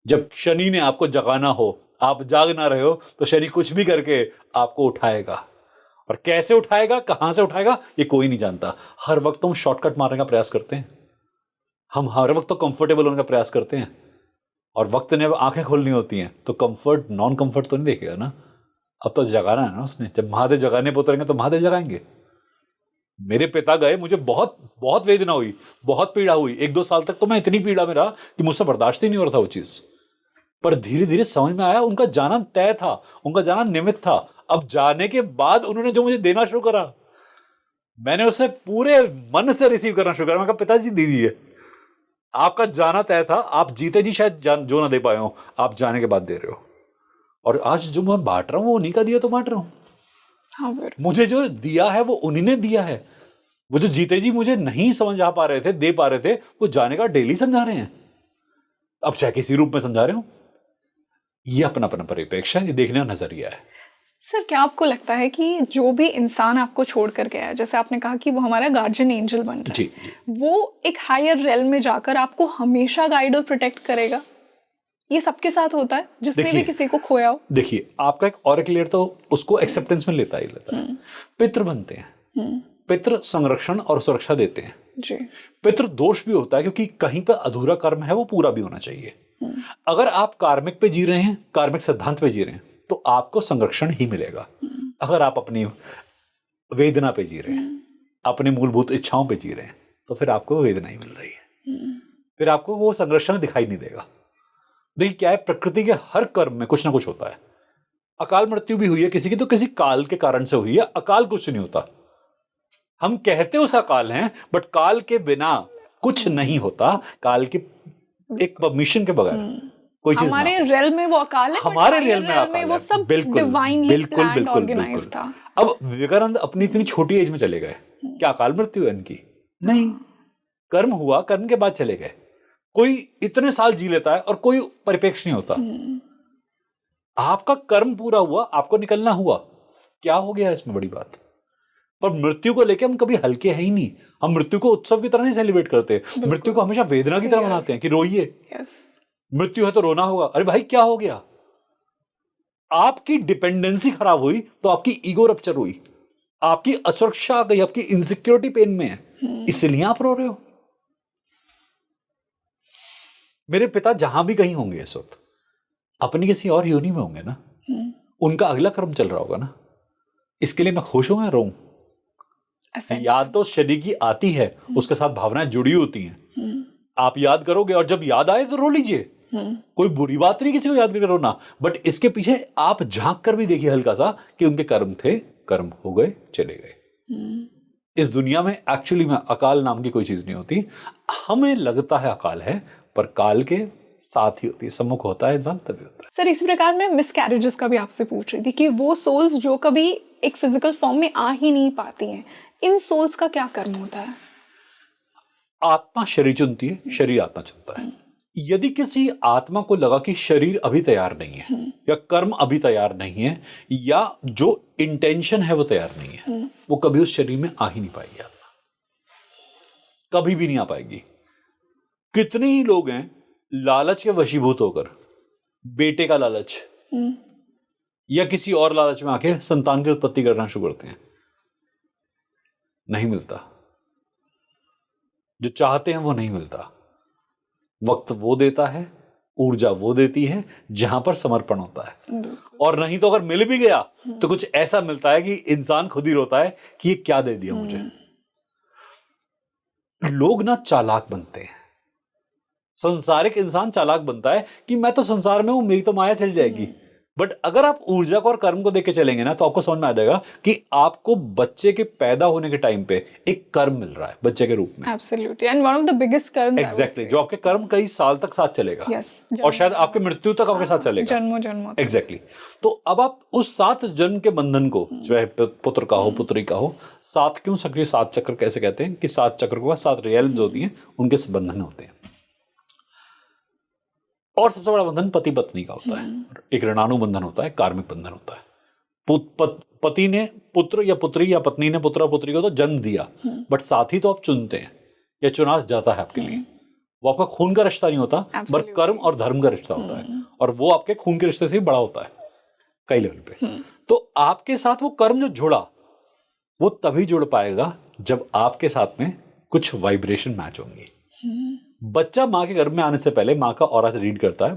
जब शनि ने आपको जगाना हो, आप जाग ना रहे हो, तो शनि कुछ भी करके आपको उठाएगा। और कैसे उठाएगा, कहां से उठाएगा, ये कोई नहीं जानता। हर वक्त हम शॉर्टकट मारने का प्रयास करते हैं, हम हर वक्त तो कंफर्टेबल होने का प्रयास करते हैं। और वक्त ने अब आंखें खोलनी होती हैं तो कंफर्ट, नॉन कंफर्ट तो नहीं देखेगा ना। अब तो जगाना है ना उसने। जब महादेव जगाने पे उतरेंगे तो महादेव जगाएंगे। मेरे पिता गए, मुझे बहुत बहुत वेदना हुई, बहुत पीड़ा हुई। 1-2 साल तक तो मैं इतनी पीड़ा में रहा कि मुझसे बर्दाश्त ही नहीं हो रहा था वो चीज। पर धीरे धीरे समझ में आया उनका जाना तय था, उनका जाना निमित्त था। अब जाने के बाद उन्होंने जो मुझे देना शुरू करा, मैंने उसे पूरे मन से रिसीव करना शुरू करा। मैं कहा पिताजी दीजिए, आपका जाना तय था, आप जीते जी शायद जो ना दे पाए हो, आप जाने के बाद दे रहे हो। और आज जो मैं बांट रहा हूं वो उन्हीं का दिया तो बांट रहा हूं। हाँ, मुझे जो दिया है वो उन्हीं ने दिया है। वो जो जीते जी मुझे नहीं समझ आ पा रहे थे, दे पा रहे थे, वो जाने का डेली समझा रहे हैं। अब चाहे किसी रूप में समझा रहे हो, ये अपना अपना परिप्रेक्ष्य है, ये देखने का नजरिया है। सर क्या आपको लगता है कि जो भी इंसान आपको छोड़ कर गया है, जैसे आपने कहा कि वो हमारा गार्जियन एंजल बन रहा है, वो एक हायर रेल में जाकर आपको हमेशा गाइड और प्रोटेक्ट करेगा? ये सबके साथ होता है जिसने भी किसी को खोया हो? देखिए, आपका एक और क्लियर तो उसको एक्सेप्टेंस में लेता है। पितृ बनते हैं, पितृ संरक्षण और सुरक्षा देते हैं जी। पितृ दोष भी होता है क्योंकि कहीं पर अधूरा कर्म है, वो पूरा भी होना चाहिए। अगर आप कार्मिक पे जी रहे हैं, कार्मिक सिद्धांत पे जी रहे हैं, तो आपको संरक्षण ही मिलेगा। अगर आप अपनी वेदना पे जी रहे हैं, अपनी मूलभूत इच्छाओं पे जी रहे हैं, तो फिर आपको वेदना ही मिल रही है, फिर आपको वो संरक्षण दिखाई नहीं देगा। देखिए क्या है, प्रकृति के हर कर्म में कुछ ना कुछ होता है। अकाल मृत्यु भी हुई है किसी की, तो किसी काल के कारण से हुई है। अकाल कुछ नहीं होता, हम कहते उस अकाल हैं, बट काल के बिना कुछ नहीं होता। काल के एक परमिशन के बगैर कोई चीज हमारे रियल में वो अकाल है, हमारे रियल में अकाल वो है। सब बिल्कुल डिवाइनली प्लान्ड ऑर्गेनाइज था। अब विवेकानंद अपनी इतनी छोटी एज में चले गए, क्या अकाल मृत्यु है इनकी? नहीं, कर्म हुआ, कर्म के बाद चले गए। कोई इतने साल जी लेता है और कोई परिपेक्ष नहीं होता। आपका कर्म पूरा हुआ, आपको निकलना हुआ, क्या हो गया इसमें बड़ी बात? पर मृत्यु को लेकर हम कभी हल्के हैं ही नहीं। हम मृत्यु को उत्सव की तरह नहीं सेलिब्रेट करते, मृत्यु को हमेशा वेदना की तरह मनाते हैं कि रोइए, मृत्यु है तो रोना होगा। अरे भाई क्या हो गया? आपकी डिपेंडेंसी खराब हुई तो आपकी ईगो रप्चर हुई, आपकी असुरक्षा आ गई, आपकी इनसिक्योरिटी पेन में है, इसलिए आप रो रहे हो। मेरे पिता जहां भी कहीं होंगे इस वक्त, अपनी किसी और योनि में होंगे ना, उनका अगला कर्म चल रहा होगा ना। इसके लिए मैं खुश हूं या रोऊं? याद तो शरीर की आती है, उसके साथ भावनाएं जुड़ी होती हैं। आप याद करोगे और जब याद आए तो रो लीजिए, कोई बुरी बात नहीं किसी को याद करके रोना। बट इसके पीछे आप झांक कर भी देखिए हल्का सा कि उनके कर्म थे, कर्म हो गए, चले गए। इस दुनिया में एक्चुअली में अकाल नाम की कोई चीज नहीं होती। हमें लगता है अकाल है, पर काल के साथ ही होती है, सम्मुख होता है इंसान तभी होता है। सर इसी प्रकार मैं मिसकैरेजेस का भी आपसे पूछ रही थी कि वो सोल्स जो कभी एक फिजिकल फॉर्म में आ ही नहीं पाती हैं, इन सोल्स का क्या कर्म होता है? आत्मा शरीर चुनती है, शरीर आत्मा चुनता है। यदि किसी आत्मा को लगा कि शरीर अभी तैयार नहीं है, या कर्म अभी तैयार नहीं है, या जो इंटेंशन है वो तैयार नहीं है, वो कभी उस शरीर में आ ही नहीं पाएगी। आत्मा कभी भी नहीं आ पाएगी। कितने ही लोग हैं लालच के वशीभूत होकर, बेटे का लालच या किसी और लालच में आके संतान की उत्पत्ति करना शुरू करते हैं, नहीं मिलता। जो चाहते हैं वो नहीं मिलता। वक्त वो देता है, ऊर्जा वो देती है जहां पर समर्पण होता है। और नहीं तो अगर मिल भी गया तो कुछ ऐसा मिलता है कि इंसान खुद ही रोता है कि ये क्या दे दिया मुझे। लोग ना चालाक बनते हैं, संसारिक इंसान चालाक बनता है कि मैं तो संसार में हूं, मेरी तो माया चल जाएगी। बट अगर आप ऊर्जा को और कर्म को देख के चलेंगे ना, तो आपको समझ में आ जाएगा कि आपको बच्चे के पैदा होने के टाइम पे एक कर्म मिल रहा है बच्चे के रूप में। Absolutely. And one of the biggest कर्म, Exactly. जो आपके कर्म कई साल तक साथ चलेगा। Yes. और शायद आपके मृत्यु तक आपके साथ चलेगा, जन्मों जन्मों। Exactly. तो अब आप उस 7 जन्म के बंधन को, चाहे पुत्र का हो पुत्री का हो, 7 क्यों सक्रिय, 7 चक्र कैसे कहते हैं कि 7 चक्र के बाद 7 रियल्स होती हैं, उनके बंधन होते हैं। और सबसे बड़ा बंधन पति पत्नी का होता है। एक ऋणानु बंधन होता है, कार्मिक बंधन होता है। पति ने पुत्र या पुत्री या पत्नी ने पुत्र और पुत्री को तो जन्म दिया, बट साथ ही तो आप चुनते हैं या चुना जाता है आपके लिए। वो आपका खून का रिश्ता नहीं होता, बट कर्म और धर्म का रिश्ता होता है, और वो आपके खून के रिश्ते से भी बड़ा होता है कई लेवल पे। तो आपके साथ वो कर्म जो जुड़ा, वो तभी जुड़ पाएगा जब आपके साथ में कुछ वाइब्रेशन मैच होंगी। बच्चा माँ के गर्भ में आने से पहले माँ का ऑरा रीड करता है,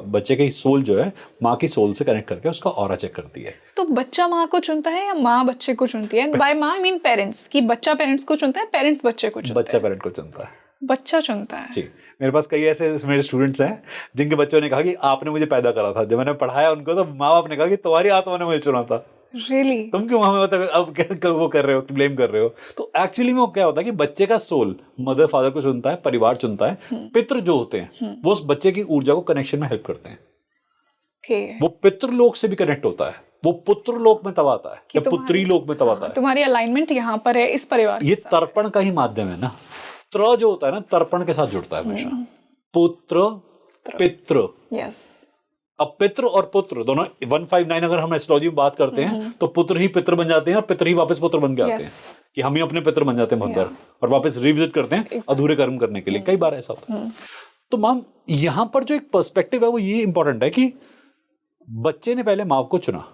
बच्चे की सोल जो है माँ की सोल से कनेक्ट करके उसका ऑरा चेक करती है। तो बच्चा माँ को चुनता है या माँ बच्चे को चुनती है? बाय माँ आई मीन पेरेंट्स, कि बच्चा पेरेंट्स को चुनता है, पेरेंट्स बच्चे को चुनता बच्चा पेरेंट को चुनता है। बच्चा चुनता है जी, मेरे पास कई ऐसे मेरे स्टूडेंट्स हैं जिनके बच्चों ने कहा कि आपने मुझे पैदा करा था। जब मैंने पढ़ाया उनको तो माँ बाप ने कहा कि तुम्हारी आत्मा ने मुझे चुना था, रियली तुम क्यों हमें अब वो कर रहे हो, ब्लेम कर रहे हो। तो एक्चुअली में वो क्या होता है कि बच्चे का सोल मदर फादर को चुनता है, परिवार चुनता है, पितृ जो होते हैं वो उस बच्चे की ऊर्जा को कनेक्शन में हेल्प करते हैं। वो पितृलोक से भी कनेक्ट होता है, वो पुत्र लोक में तब आता है या पुत्री लोक में तब आता है। तुम्हारी अलाइनमेंट यहाँ पर है इस परिवार। ये तर्पण का ही माध्यम है ना, त्र जो होता है ना तर्पण के साथ जुड़ता है हमेशा। पुत्र पितृ, यस। अब पितृ और पुत्र दोनों 159 अगर हम एस्ट्रोलॉजी में बात करते हैं तो पुत्र ही पितृ बन जाते हैं और पितृ ही वापस पुत्र बन के आते हैं, कि हम ही अपने पितृ बन जाते हैं बहुत बार और वापस रिविजिट करते हैं अधूरे कर्म करने के लिए। कई बार ऐसा होता है। तो मैम यहां पर जो एक पर्सपेक्टिव है वो ये इंपॉर्टेंट है कि बच्चे ने पहले माँ को चुना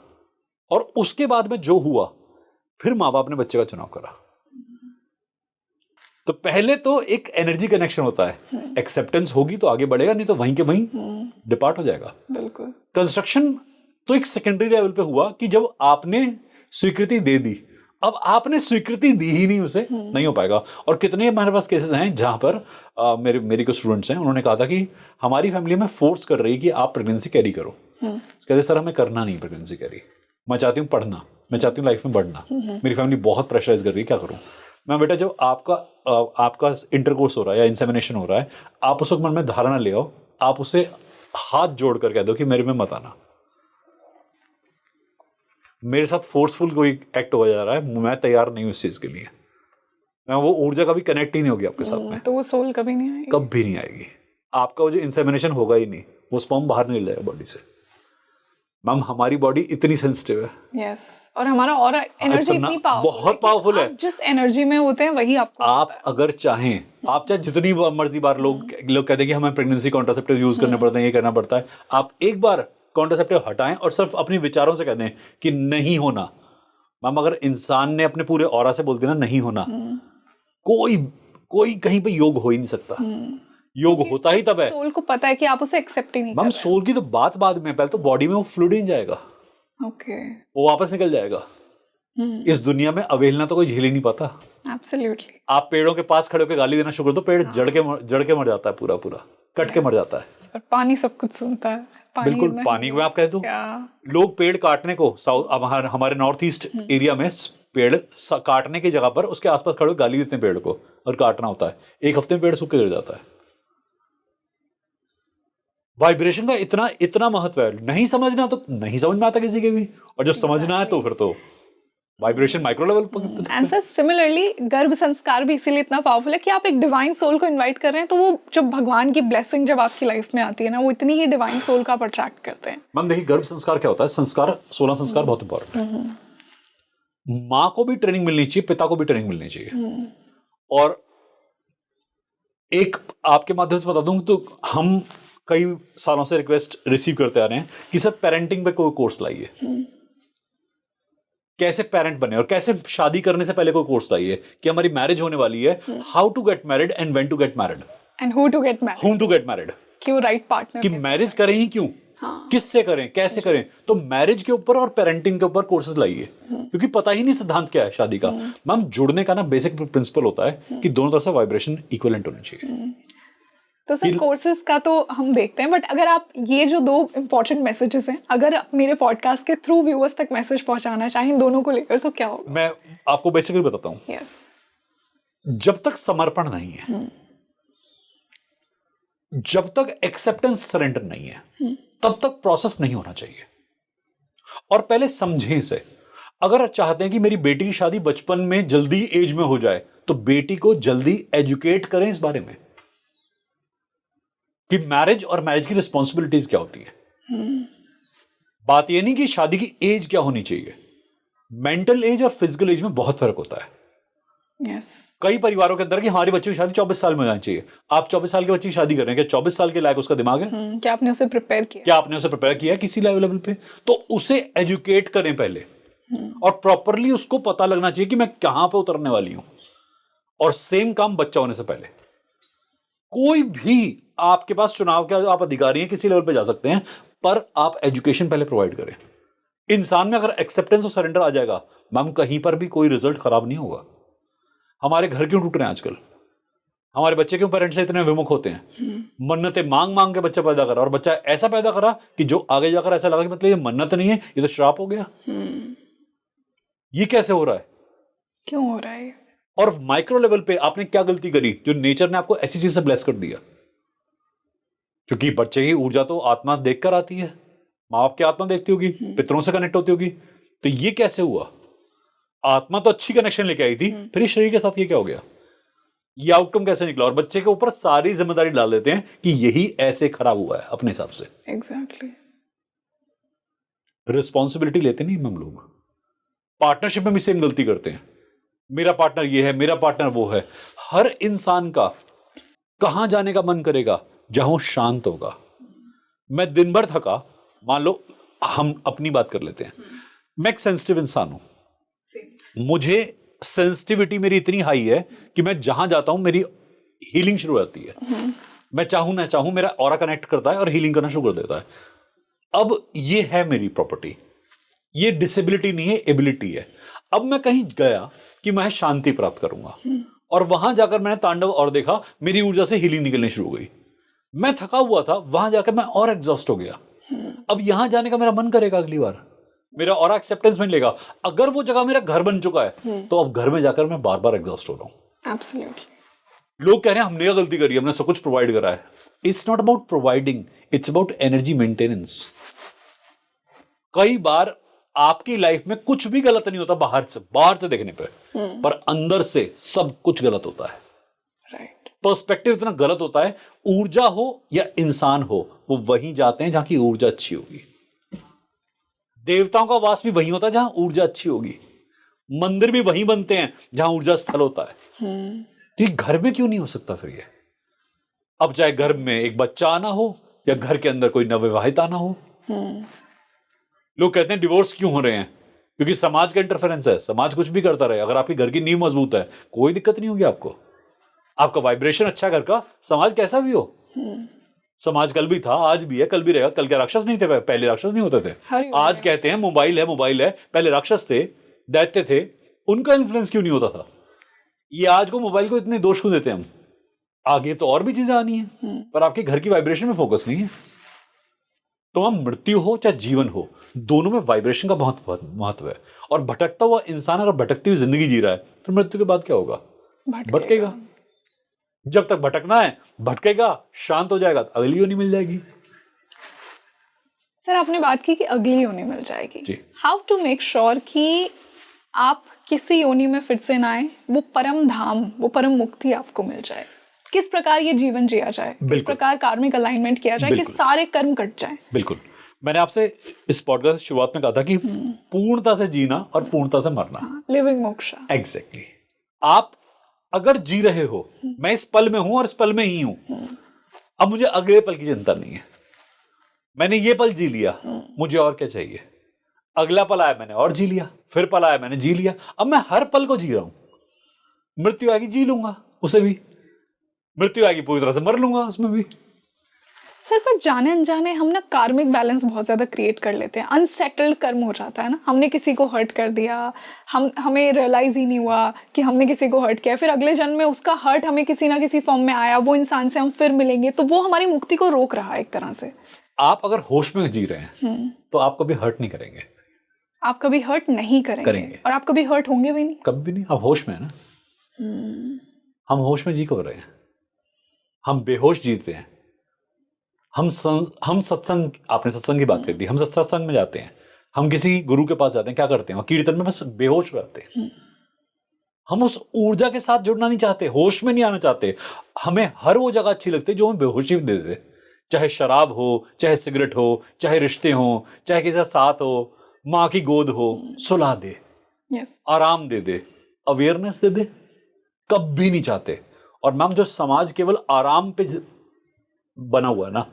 और उसके बाद में जो हुआ फिर माँ बाप ने बच्चे का चुनाव करा। तो पहले तो एक एनर्जी कनेक्शन होता है, एक्सेप्टेंस होगी तो आगे बढ़ेगा, नहीं तो वहीं के वहीं डिपार्ट हो जाएगा। बिल्कुल। कंस्ट्रक्शन तो एक सेकेंडरी लेवल पे हुआ कि जब आपने स्वीकृति दे दी, अब आपने स्वीकृति दी ही नहीं उसे, नहीं हो पाएगा। और कितने हमारे पास केसेस हैं जहां पर मेरी कुछ स्टूडेंट्स हैं, उन्होंने कहा था कि हमारी फैमिली में फोर्स कर रही कि आप प्रेगनेंसी कैरी करो। कहते सर हमें करना नहीं प्रेगनेंसी कैरी, मैं चाहती हूँ पढ़ना, मैं चाहती हूँ लाइफ में बढ़ना, मेरी फैमिली बहुत प्रेशराइज कर रही है, क्या करूँ मैं। बेटा जब आपका इंटरकोर्स हो रहा है या इंसेमिनेशन हो रहा है, आप उस वक्त मन में धारणा ले आओ, आप उसे हाथ जोड़ कर कह दो कि मेरे में मत आना, मेरे साथ फोर्सफुल कोई एक्ट हो जा रहा है, मैं तैयार नहीं हूं इस चीज के लिए। मैं वो ऊर्जा कभी कनेक्ट ही नहीं होगी आपके साथ में, तो वो सोल कभी नहीं आएगी, कभी नहीं आएगी। आपका वो जो इंसेमिनेशन होगा ही नहीं, वो स्पर्म बाहर नहीं जाएगा बॉडी से। मैम हमारी बॉडी इतनी सेंसिटिव है। यस। और हमारा ऑरा एनर्जी इतनी पावरफुल, बहुत पावरफुल है। जिस एनर्जी में होते हैं वही आपको आप अगर चाहें, आप चाहे जितनी मर्जी बार लोग कहते हैं कि हमें प्रेगनेंसी कॉन्ट्रासेप्टिव यूज करने पड़ते हैं, ये करना पड़ता है, आप एक बार कॉन्ट्रासेप्टिव हटाएं और सिर्फ अपने विचारों से कह दें कि नहीं होना। मैम अगर इंसान ने अपने पूरे ऑरा से बोल दिया ना नहीं होना, कोई कहीं पे योग हो ही नहीं सकता। योग होता ही तब है, सोल को पता है कि आप उसे एक्सेप्ट ही नहीं कर मैम रहे। सोल की तो बात बाद में, पहले तो बॉडी में वो फ्लूइड ही जाएगा, ओके, वो वापस निकल जाएगा। इस दुनिया में अवहेलना तो कोई झेल ही नहीं पाता। एब्सोल्युटली। आप पेड़ों के पास खड़े होकर गाली देना शुरू कर दो, पेड़ जड़ के मर जाता है, पूरा कट के मर जाता है। और पानी सब कुछ सुनता है। बिल्कुल, पानी में आप कह दो, लोग पेड़ काटने को हमारे नॉर्थ ईस्ट एरिया में पेड़ काटने की जगह पर उसके आसपास खड़े होकर गाली देते हैं पेड़ को, और काटना होता है, एक हफ्ते में पेड़ सूख के गिर जाता है। वाइब्रेशन का इतना महत्व है। नहीं समझना तो नहीं समझ में आता किसी के भी, और जब समझना है तो फिर तो वाइब्रेशन माइक्रो लेवल पर। एंड सर सिमिलरली गर्भ संस्कार भी इसीलिए इतना पावरफुल है कि आप एक डिवाइन सोल को इनवाइट कर रहे हैं, तो वो जब भगवान की ब्लेसिंग जब आपकी लाइफ में आती है ना, वो इतनी ही डिवाइन सोल का आप अट्रैक्ट करते हैं। मैम देखिए गर्भ संस्कार क्या होता है, संस्कार 16 संस्कार बहुत इंपॉर्टेंट है। माँ को भी ट्रेनिंग मिलनी चाहिए, पिता को भी ट्रेनिंग मिलनी चाहिए। और एक आपके माध्यम से बता दूं तो हम कई सालों से रिक्वेस्ट रिसीव करते आ रहे हैं कि सर पेरेंटिंग पे कोई कोर्स लाइए, कैसे पेरेंट बने, और कैसे शादी करने से पहले कोई कोर्स लाइए कि हमारी मैरिज होने वाली है, how to get married and when to get married and who to get married, क्यों राइट पार्टनर, कि मैरिज करें ही क्यों, किससे करें, कैसे करें। तो मैरिज के ऊपर और पेरेंटिंग के ऊपर कोर्सेज लाइए, क्योंकि पता ही नहीं सिद्धांत क्या है शादी का। मैम जुड़ने का ना बेसिक प्रिंसिपल होता है कि दोनों तरफ से वाइब्रेशन इक्विवेलेंट होनी चाहिए। तो सर कोर्सेज का तो हम देखते हैं, बट अगर आप ये जो दो इंपॉर्टेंट मैसेजेस हैं, अगर मेरे पॉडकास्ट के थ्रू व्यूअर्स तक मैसेज पहुंचाना चाहें दोनों को लेकर, तो क्या होगा? मैं आपको बेसिकली बताता हूँ। यस। जब तक समर्पण नहीं है, जब तक एक्सेप्टेंस सरेंडर नहीं है, तब तक प्रोसेस नहीं होना चाहिए। और पहले समझें इसे। अगर आप चाहते हैं कि मेरी बेटी की शादी बचपन में जल्दी एज में हो जाए, तो बेटी को जल्दी एजुकेट करें इस बारे में कि मैरिज और मैरिज की रिस्पॉन्सिबिलिटीज क्या होती है। बात यह नहीं कि शादी की एज क्या होनी चाहिए, मेंटल एज और फिजिकल एज में बहुत फर्क होता है। yes. कई परिवारों के अंदर कि हमारी बच्ची की शादी 24 साल में होनी चाहिए। आप 24 साल की बच्ची की शादी कर रहे हैं, क्या 24 साल के लायक उसका दिमाग है? क्या आपने उसे प्रिपेयर किया, किसी लेवल पे? तो उसे एजुकेट करें पहले, और प्रॉपरली उसको पता लगना चाहिए कि मैं कहां पे उतरने वाली हूं। और सेम काम बच्चा होने से पहले, कोई भी आपके पास चुनाव के आप अधिकारी हैं, किसी लेवल पे जा सकते हैं, पर आप एजुकेशन पहले प्रोवाइड करें। इंसान में अगर एक्सेप्टेंस और सरेंडर आ जाएगा मैम, कहीं पर भी कोई रिजल्ट खराब नहीं होगा। हमारे घर क्यों टूट रहे हैं आजकल? हमारे बच्चे क्यों पेरेंट्स से इतने विमुख होते हैं? मन्नतें मांग मांग के बच्चा पैदा करा, और बच्चा ऐसा पैदा करा कि जो आगे जाकर ऐसा लगा कि मतलब ये मन्नत नहीं है, ये तो श्राप हो गया। ये कैसे हो रहा है? क्यों हो रहा है? और माइक्रो लेवल पे आपने क्या गलती करी जो नेचर ने आपको ऐसी चीज से ब्लेस कर दिया? क्योंकि बच्चे की ऊर्जा तो आत्मा देखकर आती है, माँ बाप की आत्मा देखती होगी, पितरों से कनेक्ट होती होगी। तो ये कैसे हुआ? आत्मा तो अच्छी कनेक्शन लेके आई थी, फिर इस शरीर के साथ ये क्या हो गया? ये आउटकम कैसे निकला? और बच्चे के ऊपर सारी जिम्मेदारी डाल देते हैं कि यही ऐसे खराब हुआ है अपने हिसाब से। एग्जैक्टली। रिस्पॉन्सिबिलिटी लेते नहीं हम लोग। पार्टनरशिप में भी सेम गलती करते हैं, मेरा पार्टनर ये है, मेरा पार्टनर वो है। हर इंसान का कहां जाने का मन करेगा? जहां वो शांत होगा। मैं दिन भर थका, मान लो हम अपनी बात कर लेते हैं, मैं एक सेंसिटिव इंसान हूं, मुझे सेंसिटिविटी मेरी इतनी हाई है कि मैं जहां जाता हूं मेरी हीलिंग शुरू हो जाती है। मैं चाहूं ना चाहूं मेरा ऑरा कनेक्ट करता है और हीलिंग करना शुरू कर देता है। अब ये है मेरी प्रॉपर्टी, ये डिसेबिलिटी नहीं है, एबिलिटी है। अब मैं कहीं गया कि मैं शांति प्राप्त करूंगा, और वहां जाकर मैंने तांडव और देखा, मेरी ऊर्जा से हीलिंग निकलनी शुरू हो गई। मैं थका हुआ था, वहां जाकर मैं और एग्जॉस्ट हो गया। अब यहां जाने का मेरा मन करेगा अगली बार, मेरा और एक्सेप्टेंस में लेगा। अगर वो जगह मेरा घर बन चुका है तो अब घर में जाकर मैं बार बार एग्जॉस्ट हो रहा हूं। एब्सोल्युटली। लोग कह रहे हैं हमने क्या गलती करी, हमने सब कुछ प्रोवाइड करा है। It's not about providing, it's about energy maintenance. कई बार आपकी लाइफ में कुछ भी गलत नहीं होता बाहर से देखने पर अंदर से सब कुछ गलत होता है। राइट। पर्सपेक्टिव इतना गलत होता है। ऊर्जा हो या इंसान हो, वो वहीं जाते हैं जहां की ऊर्जा अच्छी होगी। देवताओं का वास भी वहीं होता है जहां ऊर्जा अच्छी होगी। मंदिर भी वहीं बनते हैं जहां ऊर्जा स्थल होता है। तो ये घर में क्यों नहीं हो सकता फिर ये? अब चाहे घर में एक बच्चा आना हो या घर के अंदर कोई नवविवाहित आना हो। लोग कहते हैं डिवोर्स क्यों हो रहे हैं? क्योंकि समाज का इंटरफेरेंस है। समाज कुछ भी करता रहे, अगर आपकी घर की नींव मजबूत है कोई दिक्कत नहीं होगी आपको। आपका वाइब्रेशन अच्छा घर का, समाज कैसा भी हो। समाज कल भी था, आज भी है, कल भी रहेगा। कल के राक्षस नहीं थे? पहले राक्षस नहीं होते थे। आज कहते हैं मोबाइल है, मोबाइल है, पहले राक्षस थे, दैत्य थे, उनका इन्फ्लुएंस क्यों नहीं होता था? ये आज को मोबाइल को इतने दोष क्यों देते हैं हम? आगे तो और भी चीजें आनी है, पर आपके घर की वाइब्रेशन में फोकस नहीं है। तो हम मृत्यु हो चाहे जीवन हो, दोनों में वाइब्रेशन का बहुत महत्व है। और भटकता हुआ इंसान अगर भटकती हुई जिंदगी जी रहा है तो मृत्यु के बाद क्या होगा? भटकेगा। जब तक भटकना है भटकेगा, शांत हो जाएगा तो अगली योनि मिल जाएगी। सर आपने बात की कि अगली योनि मिल जाएगी। हाउ टू मेक श्योर कि आप किसी योनि में फिर से ना आए, वो परम धाम, वो परम मुक्ति आपको मिल जाए? किस प्रकार ये जीवन जिया जाए, किस प्रकार कार्मिक अलाइनमेंट किया जाए कि सारे कर्म कट जाएं? बिल्कुल। मैंने आपसे इस पॉडकास्ट की शुरुआत में कहा था कि पूर्णता से जीना और पूर्णता से मरना, लिविंग मोक्षा। एग्जैक्टली। आप अगर जी रहे हो, मैं इस पल में हूं और इस पल में ही हूं, अब मुझे अगले पल की चिंता नहीं है। मैंने ये पल जी लिया, मुझे और क्या चाहिए? अगला पल आया मैंने और जी लिया, फिर पल आया मैंने जी लिया। अब मैं हर पल को जी रहा हूं। मृत्यु आएगी जी लूंगा उसे भी, मृत्यु आएगी पूरी तरह से मर लूंगा उसमें भी। सर पर जाने अनजाने हम ना कार्मिक बैलेंस बहुत ज्यादा क्रिएट कर लेते हैं। अनसेटल्ड कर्म हो जाता है ना, हमने किसी को हर्ट कर दिया, हमें रियलाइज ही नहीं हुआ कि हमने किसी को हर्ट किया, फिर अगले जन्म में उसका हर्ट हमें किसी ना किसी फॉर्म में आया, वो इंसान से हम फिर मिलेंगे, तो वो हमारी मुक्ति को रोक रहा है एक तरह से। आप अगर होश में जी रहे हैं तो आप कभी हर्ट नहीं करेंगे। आप कभी हर्ट नहीं करेंगे। और आप कभी हर्ट होंगे भी नहीं, कभी नहीं। आप होश में है ना। हम होश में जी क्यों रहे हैं? हम बेहोश जीते हैं। हम सत्संग, आपने सत्संग की बात कर दी, हम सत्संग में जाते हैं, हम किसी गुरु के पास जाते हैं, क्या करते हैं? कीर्तन में बस बेहोश हो जाते हैं। हम उस ऊर्जा के साथ जुड़ना नहीं चाहते, होश में नहीं आना चाहते। हमें हर वो जगह अच्छी लगती है जो हमें बेहोशी दे दे, चाहे शराब हो, चाहे सिगरेट हो, चाहे रिश्ते हो, चाहे किसी का साथ हो, माँ की गोद हो, सुला दे, आराम दे दे, अवेयरनेस दे दे, कभी नहीं चाहते। और मैम जो समाज केवल आराम पे बना हुआ है ना,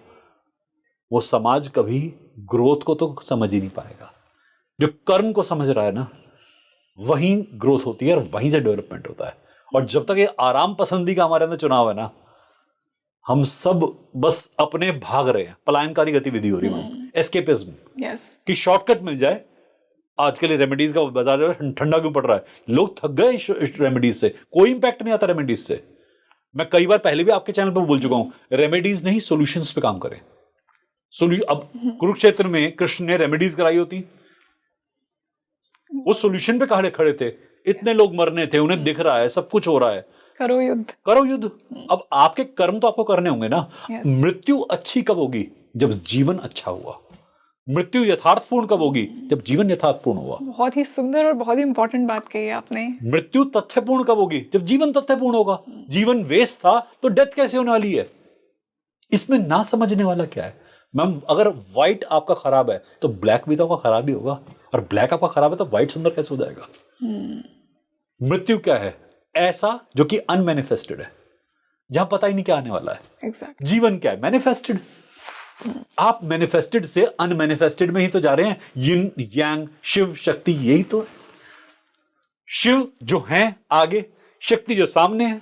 वो समाज कभी ग्रोथ को तो समझ ही नहीं पाएगा। जो कर्म को समझ रहा है ना, वहीं ग्रोथ होती है और वहीं से डेवलपमेंट होता है। और जब तक ये आराम पसंदी का हमारे अंदर चुनाव है ना, हम सब बस अपने भाग रहे हैं, पलायनकारी गतिविधि हो रही है, एस्केपिज्म, कि शॉर्टकट मिल जाए। आज के लिए रेमेडीज का बाजार जो है ठंडा क्यों पड़ रहा है, लोग थक गए इस रेमेडीज से, कोई इंपैक्ट नहीं आता रेमेडीज से। मैं कई बार पहले भी आपके चैनल पर बोल चुका हूं, रेमेडीज नहीं सॉल्यूशंस पे काम करें। अब कुरुक्षेत्र में कृष्ण ने रेमेडीज कराई होती, वो सॉल्यूशन पे खड़े खड़े थे, इतने लोग मरने थे, उन्हें दिख रहा है सब कुछ हो रहा है, करो युद्ध, करो युद्ध। अब आपके कर्म तो आपको करने होंगे ना। मृत्यु अच्छी कब होगी, जब जीवन अच्छा हुआ। मृत्यु यथार्थपूर्ण कब होगी, जब जीवन यथार्थपूर्ण हुआ। बहुत ही सुंदर और बहुत ही इंपॉर्टेंट बात कही आपने। मृत्यु तथ्यपूर्ण कब होगी, जब जीवन तथ्यपूर्ण होगा। जीवन वेस्ट था तो डेथ कैसे होने वाली है, इसमें ना समझने वाला क्या है। मैम, अगर व्हाइट आपका खराब है तो ब्लैक भी तो आपका खराब ही होगा, और ब्लैक आपका खराब है तो व्हाइट सुंदर कैसे हो जाएगा। मृत्यु क्या है, ऐसा जो कि अनमैनिफेस्टेड है, जहां पता ही नहीं क्या आने वाला है। जीवन क्या है, मैनिफेस्टेड। आप मैनिफेस्टेड से अनमैनिफेस्टेड में ही तो जा रहे हैं। यिन यांग, शिव शक्ति, यही तो है। शिव जो है आगे, शक्ति जो सामने है।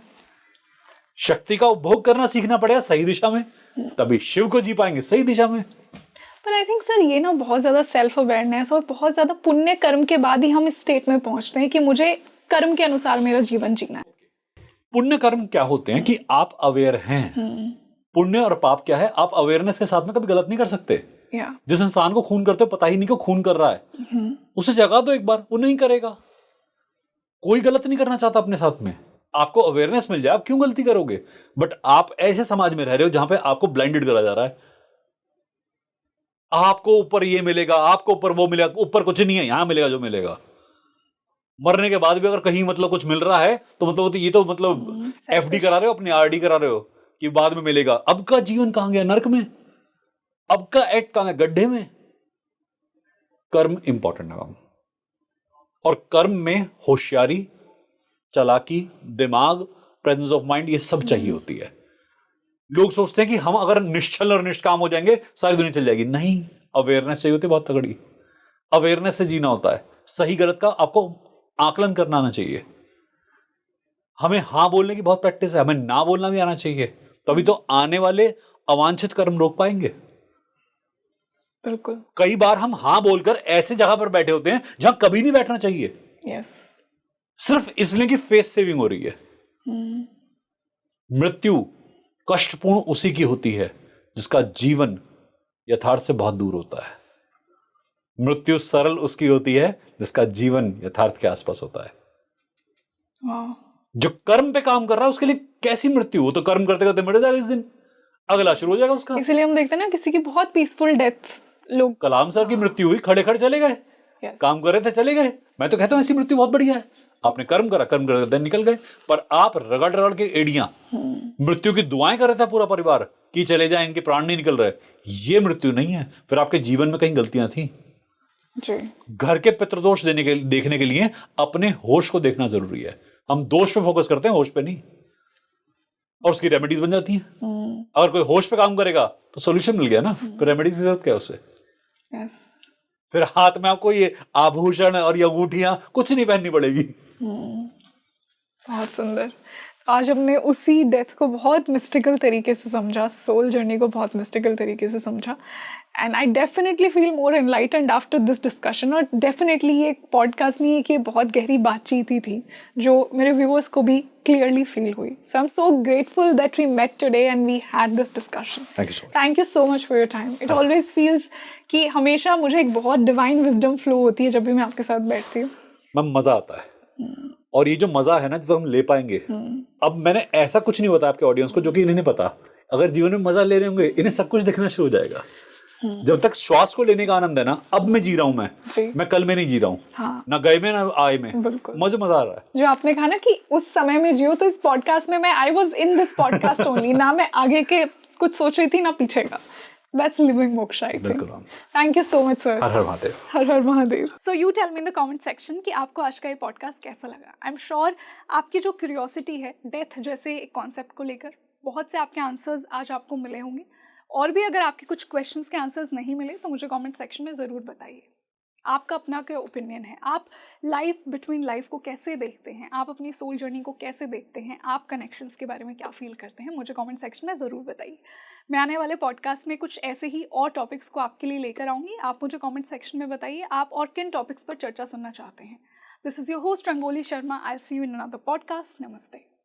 शक्ति का उपभोग करना सीखना पड़ेगा सही दिशा में, तभी शिव को जी पाएंगे सही दिशा में। पर आई थिंक सर, ये ना बहुत ज्यादा सेल्फ अवेयरनेस और बहुत ज्यादा पुण्य कर्म के बाद ही हम इस स्टेट में पहुंचते हैं कि मुझे कर्म के अनुसार मेरा जीवन जीना है। पुण्य कर्म क्या होते हैं कि आप अवेयर हैं। पुण्य और पाप क्या है, आप अवेयरनेस के साथ में कभी गलत नहीं कर सकते। जिस इंसान को खून करते हो पता ही नहीं कि खून कर रहा है, उसे जगा दो एक बार, वो नहीं करेगा। कोई गलत नहीं करना चाहता अपने साथ में, आपको अवेयरनेस मिल जाए आप क्यों गलती करोगे। बट आप ऐसे समाज में रह रहे हो जहां पे आपको ब्लाइंडेड करा जा रहा है। आपको ऊपर ये मिलेगा, आपको ऊपर वो मिलेगा, ऊपर कुछ नहीं है, यहां मिलेगा जो मिलेगा। मरने के बाद भी अगर कहीं मतलब कुछ मिल रहा है तो मतलब ये तो मतलब एफडी करा रहे हो, अपनी आरडी करा रहे हो कि बाद में मिलेगा। अब का जीवन कहां गया, नर्क में। अब का एक्ट कहां है, गड्ढे में। कर्म इंपॉर्टेंट है, और कर्म में होशियारी, चालाकी, दिमाग, प्रेजेंस ऑफ माइंड, ये सब चाहिए होती है। लोग सोचते हैं कि हम अगर निश्चल और निष्काम हो जाएंगे सारी दुनिया चल जाएगी। नहीं, अवेयरनेस चाहिए होती है बहुत तगड़ी। अवेयरनेस से जीना होता है, सही गलत का आपको आकलन करना आना चाहिए। हमें हां बोलने की बहुत प्रैक्टिस है, हमें ना बोलना भी आना चाहिए, तभी तो आने वाले अवांछित कर्म रोक पाएंगे। बिल्कुल। कई बार हम हां बोलकर ऐसे जगह पर बैठे होते हैं जहां कभी नहीं बैठना चाहिए। सिर्फ इसलिए कि फेस सेविंग हो रही है। मृत्यु कष्टपूर्ण उसी की होती है जिसका जीवन यथार्थ से बहुत दूर होता है। मृत्यु सरल उसकी होती है जिसका जीवन यथार्थ के आसपास होता है। जो कर्म पे काम कर रहा है उसके लिए कैसी मृत्यु, वो तो कर्म करते करते मर जाएगा, इस दिन अगला शुरू हो जाएगा उसका। इसलिए हम देखते हैं ना किसी की बहुत पीसफुल डेथ, लोग कलाम सर की मृत्यु हुई, खड़े खड़े चले गए, काम कर रहे थे चले गए। मैं तो कहता हूं ऐसी मृत्यु बहुत बढ़िया है, आपने कर्म करा, कर्म करते निकल गए। पर आप रगड़ रगड़ के एड़ियां, मृत्यु की दुआएं कर रहे थे पूरा परिवार कि चले जाए, इनके प्राण नहीं निकल रहे, ये मृत्यु नहीं है। फिर आपके जीवन में कहीं गलतियां थी जी। घर के पितृदोष देखने के लिए अपने होश को देखना जरूरी है। हम दोष पे फोकस करते हैं, होश पे नहीं, और उसकी रेमेडीज बन जाती हैं। अगर कोई होश पे काम करेगा तो सॉल्यूशन मिल गया ना, फिर रेमेडीज की जरूरत क्या है उसे। फिर हाथ में आपको ये आभूषण और ये अंगूठियां कुछ नहीं पहननी पड़ेगी। बहुत सुंदर। आज हमने उसी डेथ को बहुत मिस्टिकल तरीके से समझा, सोल जर्नी को बहुत मिस्टिकल तरीके से समझा, and I definitely feel more enlightened after this discussion. और डेफिनेटली ये एक पॉडकास्ट नहीं है कि बहुत गहरी बातचीत ही थी जो मेरे व्यूअर्स को भी क्लियरली फील हुई। So I am so grateful that we met today and we had this discussion. Thank you so much for your time. It always feels कि हमेशा मुझे एक बहुत डिवाइन विजडम फ्लो होती है जब भी मैं आपके साथ बैठती हूँ। मैम, मजा आता है, और ये जो मजा है ना जो हम ले पाएंगे। अब मैंने ऐसा कुछ नहीं बताया आपके ऑडियंस को जो कि इन्हें नहीं पता। अगर जीवन में मजा ले रहे होंगे, इन्हें सब कुछ दिखना शुरू हो जाएगा। जब तक श्वास को लेने का आनंद है ना, अब मैं जी रहा हूं, मैं कल में नहीं जी रहा हूँ, ना गए में ना आए में, मुझे मजा आ रहा है। जो आपने कहा ना कि उस समय में जियो, तो इस पॉडकास्ट में मैं I was in this podcast only, ना मैं आगे के कुछ सोच रही थी ना पीछे का। That's living moksha, I think. Thank you so much, sir. Her her Mahadev. Her her Mahadev. So you tell me in the comment section कि आपको आज का ये पॉडकास्ट कैसा लगा। I'm sure आपकी जो क्यूरियोसिटी है डेथ जैसे एक कॉन्सेप्ट को लेकर, बहुत से आपके आंसर्स आज आपको मिले होंगे। और भी अगर आपके कुछ क्वेश्चंस के आंसर्स नहीं मिले तो मुझे कमेंट सेक्शन में ज़रूर बताइए। आपका अपना क्या ओपिनियन है, आप लाइफ बिटवीन लाइफ को कैसे देखते हैं, आप अपनी सोल जर्नी को कैसे देखते हैं, आप कनेक्शंस के बारे में क्या फील करते हैं, मुझे कमेंट सेक्शन में ज़रूर बताइए। मैं आने वाले पॉडकास्ट में कुछ ऐसे ही और टॉपिक्स को आपके लिए लेकर आऊँगी। आप मुझे कमेंट सेक्शन में बताइए आप और किन टॉपिक्स पर चर्चा सुनना चाहते हैं। This is your host Rangoli Sharma. I see you in another podcast. नमस्ते।